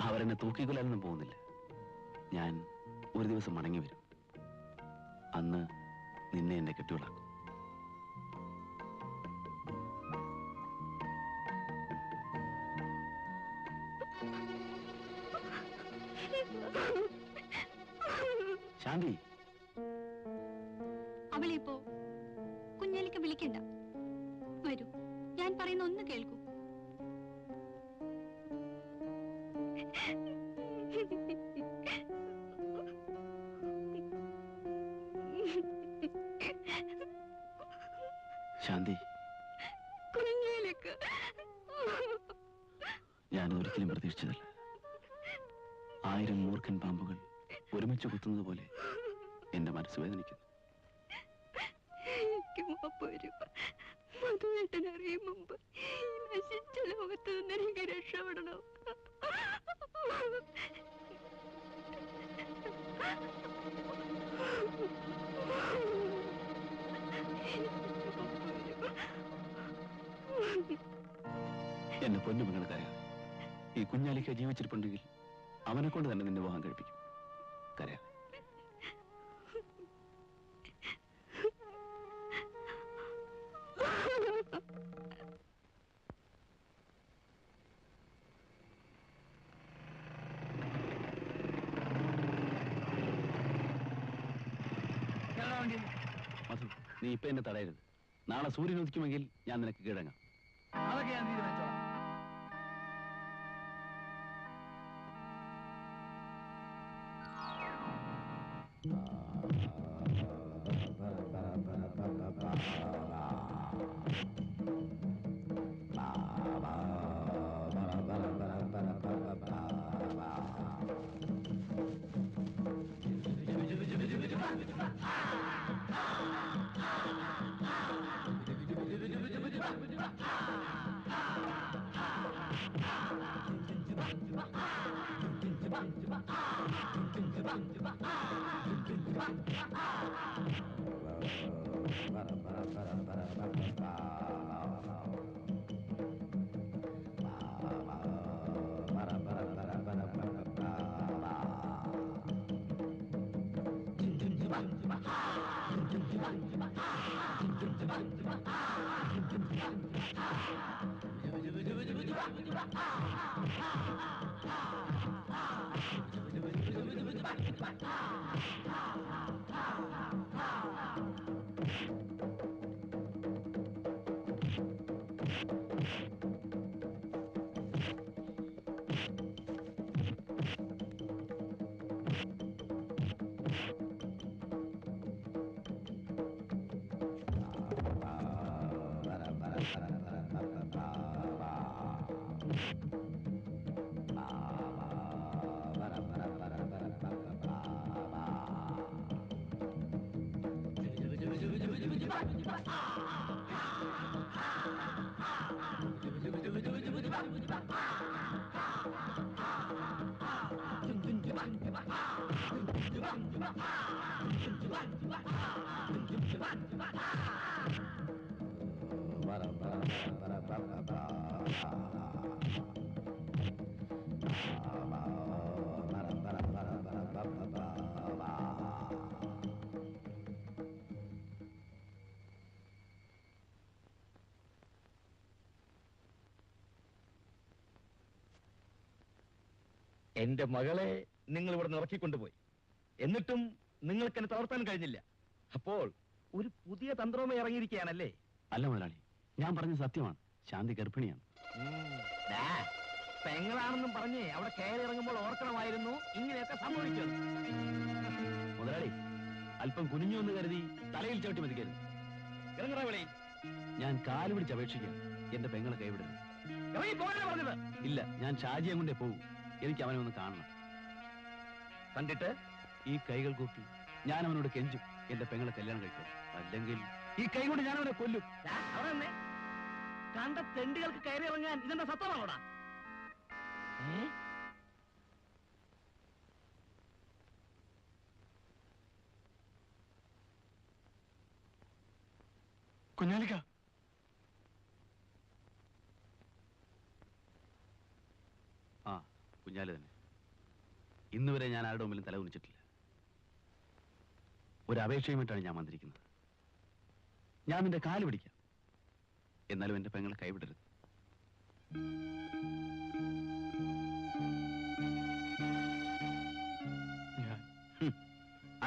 അവരെന്നെ തൂക്കിക്കൊല്ലാനൊന്നും പോകുന്നില്ല. ഞാൻ ഒരു ദിവസം മടങ്ങി വരും. അന്ന് നിന്നെ എന്നെ കെട്ടിയോളാക്കും. ശാന്തി, അവളെ ഇപ്പോ കുഞ്ഞാലിക്ക വിളിക്കണ്ട. വരൂ, ഞാൻ പറയുന്ന ഒന്ന് കേൾക്കൂ. ശാന്തി, കുഞ്ഞാലിക്ക, ഞാനതൊരിക്കലും പ്രതീക്ഷിച്ചതല്ല. 1000 മൂർഖൻ പാമ്പുകൾ ഒരുമിച്ച് കുത്തുന്നത് പോലെ എന്റെ മനസ്സ് വേദനിക്കുന്നു. എനിക്ക് മാപ്പ് വരും. മധുവേട്ടനറിയും മുമ്പ് ഈ നശിച്ച ലോകത്ത് നിന്ന് എനിക്ക് രക്ഷപ്പെടണം. എന്നെ പൊന്നുമകൾക്കറിയാം. ഈ കുഞ്ഞാലിക്ക ജീവിച്ചിരിപ്പുണ്ടെങ്കിൽ അവനെ കൊണ്ട് തന്നെ നിന്നെ വിവാഹം കഴിപ്പിക്കും. കരയാ. മധു, നീ ഇപ്പൊ എന്നെ തടയരുത്. നാളെ സൂര്യൻ ഉദിക്കുമെങ്കിൽ ഞാൻ നിനക്ക് കീഴടങ്ങാം. അതൊക്കെ ഞാൻ തീരുമാനിച്ചോളാം. എന്റെ മകളെ നിങ്ങൾ ഇവിടെ നിന്ന് ഇറക്കിക്കൊണ്ടുപോയി. എന്നിട്ടും നിങ്ങൾക്ക് എന്നെ തളർത്താൻ കഴിഞ്ഞില്ല. അപ്പോൾ ഒരു പുതിയ തന്ത്രവുമായി ഇറങ്ങിയിരിക്കുകയാണല്ലേ? അല്ല മുതലാളി, ഞാൻ പറഞ്ഞ സത്യമാണ്. ശാന്തി ഗർഭിണിയാണ്. പെങ്ങളാണെന്നും പറഞ്ഞ് അവിടെ കയറി ഇറങ്ങുമ്പോൾ ഓർക്കണമായിരുന്നു ഇങ്ങനെയൊക്കെ സംഭവിച്ചത്. മുതലാളി, അല്പം കുനിഞ്ഞു എന്ന് കരുതി തലയിൽ ചവിട്ടി മതിക്കരുത്. ഇറങ്ങണ വിളി. ഞാൻ കാല് പിടിച്ച് അപേക്ഷിക്കാം, എന്റെ പെങ്ങളെ കൈവിടരുത്. ഇറങ്ങി പോകാനാ പറഞ്ഞത്. ഇല്ല, ഞാൻ ഷാജിയെ കൊണ്ടേ പോകും. എനിക്ക് അവനെ ഒന്ന് കാണണം. കണ്ടിട്ട് ഈ കൈകൾ കൂപ്പി ഞാൻ അവനോട് കെഞ്ചും, എന്റെ പെങ്ങളെ കല്യാണം കഴിക്കണം. അല്ലെങ്കിൽ ഈ കൈ കൊണ്ട് ഞാൻ അവനെ കൊല്ലും. അവിടെ തന്നെ കണ്ട തെണ്ടികൾക്ക് കയറി ഇറങ്ങാൻ ഇതെന്താ സത്തമാണോടാ? കുഞ്ഞാലിക്ക, ആ കുഞ്ഞാലി തന്നെ. ഇന്നുവരെ ഞാൻ ആരുടെ മുമ്പിലും തല കുനിച്ചിട്ടില്ല. ഒരു അപേക്ഷയുമായിട്ടാണ് ഞാൻ വന്നിരിക്കുന്നത്. ഞാൻ നിന്റെ കാല് പിടിക്കാം, എന്നാലും എന്റെ പെങ്ങളെ കൈവിടരുത്.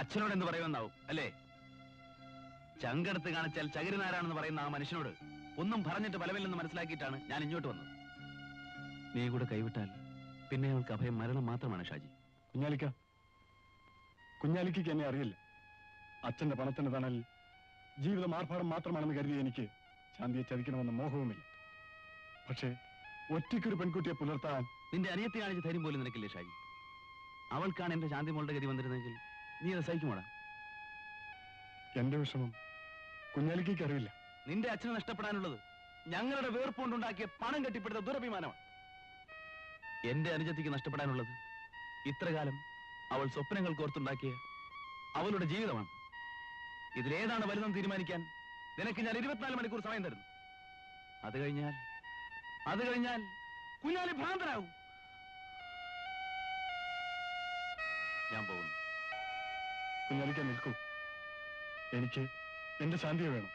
അച്ഛനോട് എന്ത് പറയുമെന്നാവും അല്ലേ? ചങ്കെടുത്ത് കാണിച്ചാൽ ചകിരിനാരാണെന്ന് പറയുന്ന ആ മനുഷ്യനോട് ഒന്നും പറഞ്ഞിട്ട് ഫലമില്ലെന്ന് മനസ്സിലാക്കിയിട്ടാണ് ഞാൻ ഇങ്ങോട്ട് വന്നത്. നീ കൂടെ കൈവിട്ടാൽ പിന്നെ ഞങ്ങൾക്ക് അഭയം മരണം മാത്രമാണ് ഷാജി. കുഞ്ഞാലിക്ക് എന്നെ അറിയില്ല. അച്ഛന്റെ പണത്തിന് തണൽ ജീവിതം ആർഭാടം മാത്രമാണെന്ന് കരുതിയ എനിക്ക് ശാന്തിയെ ചതിക്കണമെന്ന മോഹവുമില്ല. പക്ഷേ ഒറ്റയ്ക്കൊരു പെൺകുട്ടിയെ പുലർത്താൻ നിന്റെ അനിയത്തെ കാണിച്ച് ധൈര്യം പോലും നിനക്കില്ലേ ഷാജി? അവൾക്കാണ് എന്റെ ശാന്തിമോളുടെ ഗതി വന്നിരുന്നെങ്കിൽ നീ അത് സഹിക്കുമോടാ? എന്റെ വിഷമം കുഞ്ഞാലിക്ക് അറിയില്ല. നിന്റെ അച്ഛനെ നഷ്ടപ്പെടാനുള്ളത് ഞങ്ങളുടെ വേർപ്പുകൊണ്ടുണ്ടാക്കിയ പണം കെട്ടിപ്പെടുത്ത ദുരഭിമാനമാണ്. എന്റെ അനുജത്തിക്ക് നഷ്ടപ്പെടാനുള്ളത് ഇത്രകാലം അവൾ സ്വപ്നങ്ങൾ കോർത്തുണ്ടാക്കിയ അവളുടെ ജീവിതമാണ്. ഇതിലേതാണ് വലുതെന്ന് തീരുമാനിക്കാൻ നിനക്ക് ഞാൻ 24 മണിക്കൂർ സമയം തരുന്നു. അത് കഴിഞ്ഞാൽ കുഞ്ഞാലി ഭ്രാന്തനാവും. ഞാൻ പോകുന്നു. കുഞ്ഞാലിക്ക നിൽക്കൂ. എനിക്ക് എന്റെ ശാന്തിയെ വേണം.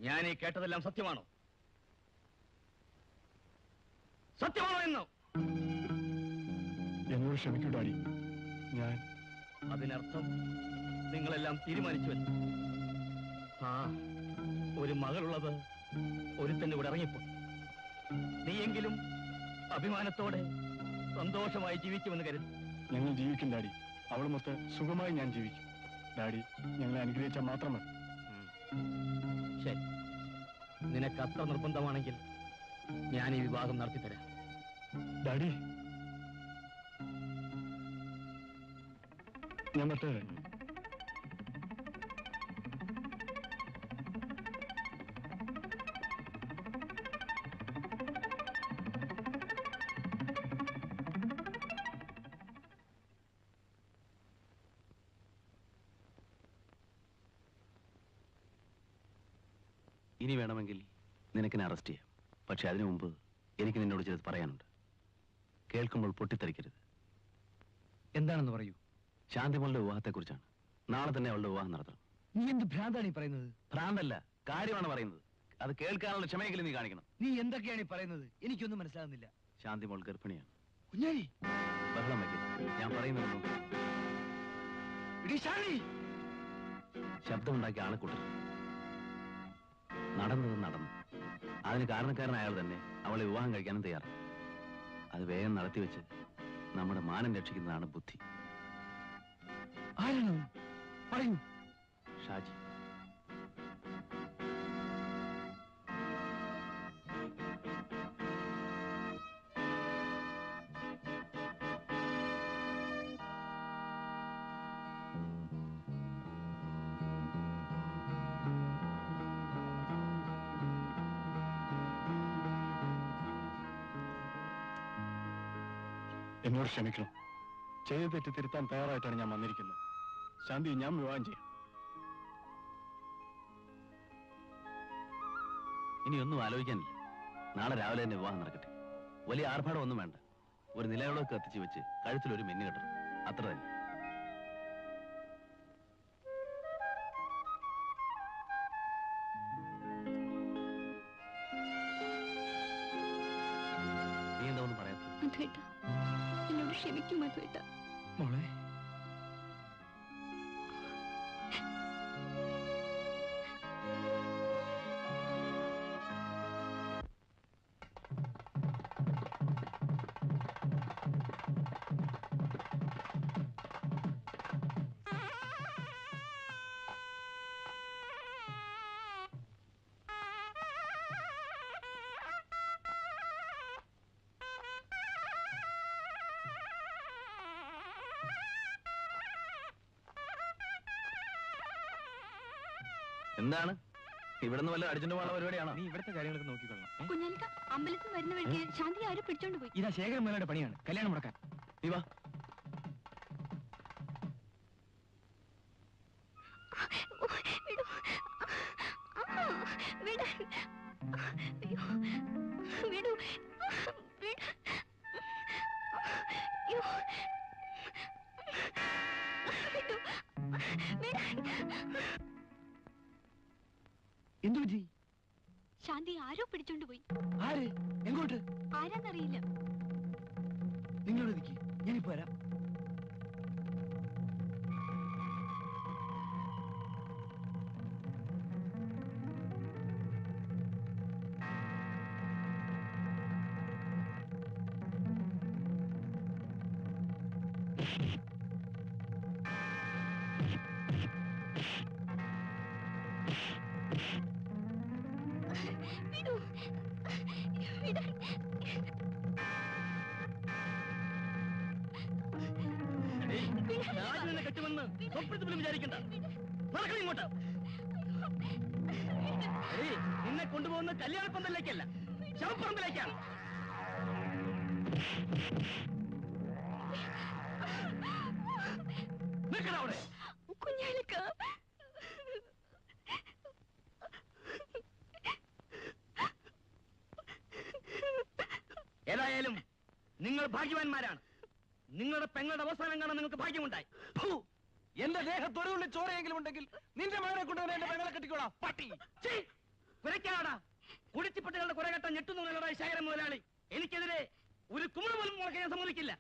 ഞാൻ ഈ കേട്ടതെല്ലാം സത്യമാണോ? സത്യമാണോ എന്നോ? എന്നോട് ക്ഷമിക്കൂ ഡാഡി. ഞാൻ അതിനർത്ഥം നിങ്ങളെല്ലാം തീരുമാനിച്ചുവല്ലോ. ആ ഒരു മകളുള്ളത് ഒരുത്തന്റെ കൂടെ ഇറങ്ങിപ്പോയി. നീയെങ്കിലും അഭിമാനത്തോടെ സന്തോഷമായി ജീവിക്കുമെന്ന് കരുതി. ഞങ്ങൾ ജീവിക്കും ഡാഡി. അവളുമൊത്ത് സുഖമായി ഞാൻ ജീവിക്കും. ഡാഡി ഞങ്ങളെ അനുഗ്രഹിച്ചാൽ മാത്രം മതി. ശരി, നിനക്ക് അത്ര നിർബന്ധമാണെങ്കിൽ ഞാൻ ഈ വിവാഹം നടത്തിത്തരാം. ഡാഡി ഞാൻ മറ്റേ ഇനി വേണമെങ്കിൽ നിനക്കിനെ അറസ്റ്റ് ചെയ്യാം. പക്ഷെ അതിനു മുമ്പ് എനിക്ക് നിന്നോട് ചിലത് പറയാനുണ്ട്. കേൾക്കുമ്പോൾ പൊട്ടിത്തെറിക്കരുത്. എന്താണെന്ന് പറയൂ. ശാന്തിമോളുടെ വിവാഹത്തെക്കുറിച്ചാണ്. നാളെ തന്നെ അവളുടെ വിവാഹം നടത്തണം. നീ എന്ത് ഭ്രാന്താണ് ഈ പറയുന്നത്? ഭ്രാന്തല്ല, കാര്യമാണ് പറയുന്നത്. അത് കേൾക്കാനുള്ള ക്ഷമയെങ്കിലും നീ കാണിക്കണം. നീ എന്തൊക്കെയാണ് ഈ പറയുന്നത്? എനിക്കൊന്നും മനസ്സിലാകുന്നില്ല. ശാന്തിമോൾ ഗർഭിണിയാണ്. കുഞ്ഞാലി, ബഹളം വയ്ക്കരുത്. ഞാൻ പറയുന്നത് ശബ്ദമുണ്ടാക്കി ആളെ കൂട്ടരുത്. നടന്നത് നടന്നു. അതിന് കാരണക്കാരൻ അയാൾ തന്നെ അവളെ വിവാഹം കഴിക്കാനും തയ്യാറാണ്. അത് വേഗം നടത്തിവെച്ച് നമ്മുടെ മാനം രക്ഷിക്കുന്നതാണ് ബുദ്ധി. ആരാണ്? പറയൂ. ഷാജി. എന്നോട് ക്ഷമിക്കണം. ചെയ്ത തെറ്റ് തിരുത്താൻ തയ്യാറായിട്ടാണ് ഞാൻ വന്നിരിക്കുന്നത്. ശാന്തി ഞാൻ വിവാഹം ചെയ്യാം. ഇനി ഒന്നും ആലോചിക്കാനില്ല. നാളെ രാവിലെ തന്നെ വിവാഹം നടക്കട്ടെ. വലിയ ആർഭാടം ഒന്നും വേണ്ട. ഒരു നിലവിളക്ക് കത്തിച്ച് വെച്ച് കഴുത്തിലൊരു മിന്നു കെട്ടണം. അത്ര തന്നെ. നീ എന്താ ഒന്നും പറയാത്തത്? മധുവേട്ട, എന്നോട് ക്ഷമിക്കും മധുവേട്ട. മോളെ, എന്താണ് ഇവിടെ നിന്ന് വല്ല അടിച്ചിട്ട് പോകുന്ന പരിപാടിയാണോ? നീ ഇവിടുത്തെ കാര്യങ്ങളൊക്കെ നോക്കിക്കൊള്ളണം. കുഞ്ഞാലിക്ക, അമ്പലത്തിൽ വരുന്ന വഴിക്ക് ശാന്തി ആരും പിടിച്ചോണ്ട് പോയി. ഇതാ ശേഖരൻ മേനോന്റെ പണിയാണ് കല്യാണം മുടക്കാൻ. നീ വാ. വിടൂ. വിടാൻ. അയ്യോ, വിടൂ. വിട്. അയ്യോ. വിടൂ. വിടാൻ. എന്തു പറ്റി? ശാന്തി ആരോ പിടിച്ചോണ്ട് പോയി. ആര്? എങ്ങോട്ട്? ആരാന്നറിയില്ല. നിങ്ങളോട് നിൽക്കി, ഞാനിപ്പോ വരാം. രാജുവിനെ കെട്ടുമെന്ന് സ്വപ്നത്തിൽ പോലും വിചാരിക്കണ്ട. നടക്കണം ഇങ്ങോട്ട്. നിന്നെ കൊണ്ടുപോകുന്ന കല്യാണപ്പന്തലിലേക്കല്ല, ശവപ്പറമ്പിലേക്കാണ്. നിൽക്കണം അവിടെ. കുഞ്ഞാലിക്ക, ഏതായാലും നിങ്ങൾ ഭാഗ്യവാന്മാരാണ്. നിങ്ങളുടെ പെങ്ങളുടെ അവസാനം കാണാൻ നിങ്ങൾക്ക് ഭാഗ്യമുണ്ടായി. എന്റെ ദേഹത്തൊരു ചോരയെങ്കിലും ഉണ്ടെങ്കിൽ നിന്റെ മകനെ കൊണ്ടുവന്ന് എന്റെ പെങ്ങളെ കെട്ടിക്കോളാം. പട്ടി കുരയ്ക്കാടാ. കുടിച്ചിപ്പട്ടികളുടെ കുറെ കെട്ടാൻ ഞെട്ടുന്നവരുടെ ശേഖരൻ മുതലാളി. എനിക്കെതിരെ ഒരു കുമിള് പോലും മുളക്കാൻ ഞാൻ സമ്മതിക്കില്ല.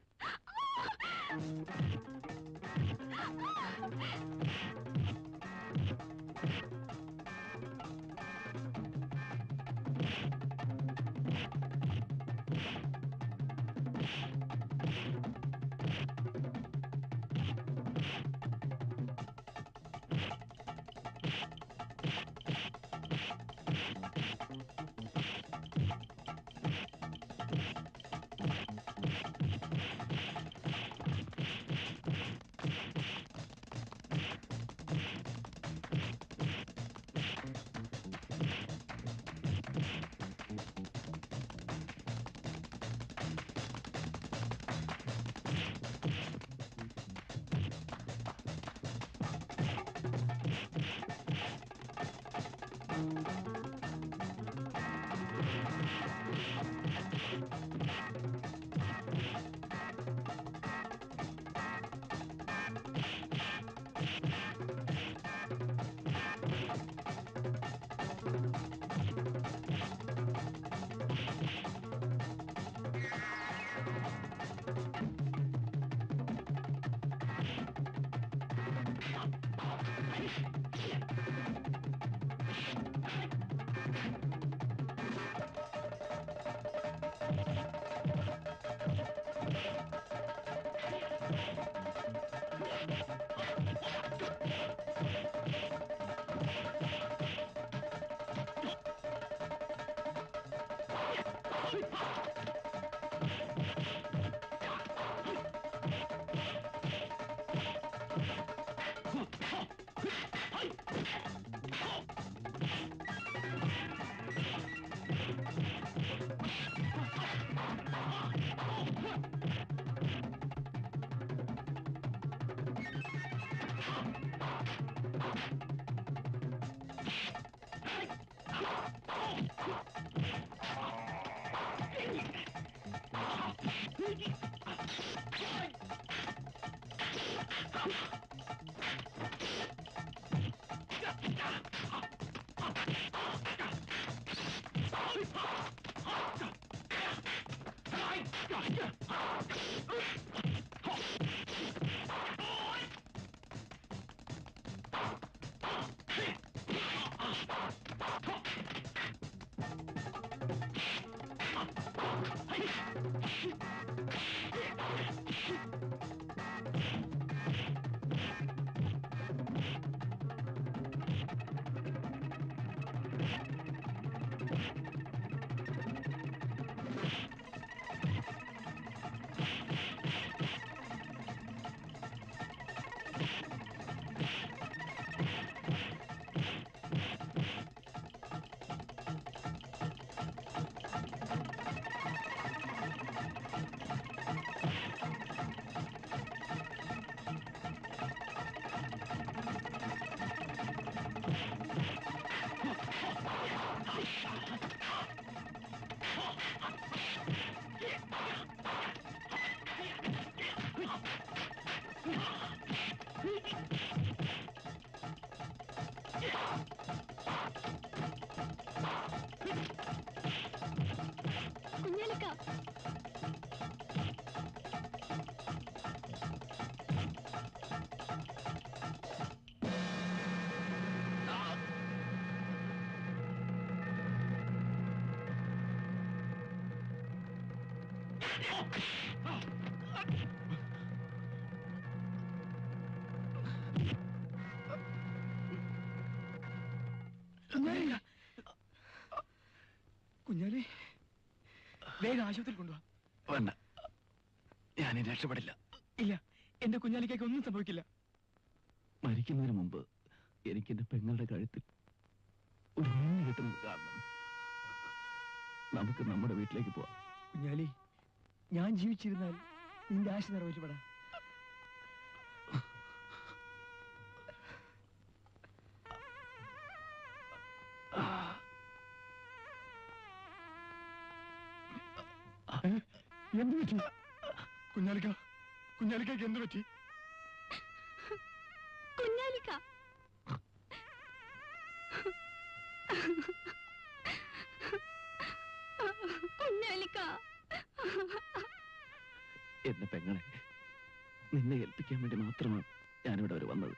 കുഞ്ഞാലിക്ക, കുഞ്ഞാലി കുഞ്ഞാലി വേഗം ആശുപത്രിയിൽ കൊണ്ടുപോവാ. വേണ്ട, ഞാൻ രക്ഷപ്പെടില്ല. ഇല്ല, എന്റെ കുഞ്ഞാലിക്കേക്ക് ഒന്നും സംഭവിക്കില്ല. മരിക്കുന്നതിന് മുമ്പ് എനിക്ക് എന്റെ പെങ്ങളുടെ കഴുത്തിൽ ഒരു മിന്നു കിട്ടുന്നത് കാണണം. നമുക്ക് നമ്മുടെ വീട്ടിലേക്ക് പോവാം. കുഞ്ഞാലി, ഞാൻ ജീവിച്ചിരുന്നാൽ നിന്റെ ആശ നിറവേറ്റപ്പെടാം. എന്ത് പറ്റി കുഞ്ഞാലിക്ക് എന്ത് പറ്റി? കുഞ്ഞാലിക്ക കുഞ്ഞാലിക്ക എന്റെ പെങ്ങളെ നിന്നെ ഏൽപ്പിക്കാൻ വേണ്ടി മാത്രമാണ് ഞാനിവിടെ വരെ വന്നത്.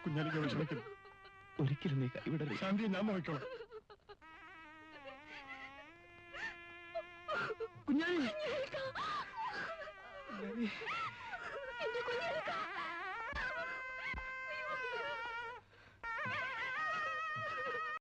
കുഞ്ഞാലിക്ക് വിഷമിക്കുന്നു. ഒരിക്കലും നീ കൈവിടരുത്. ശാന്തി, ഞാൻ നോക്കിക്കോളാം. കുഞ്ഞാലി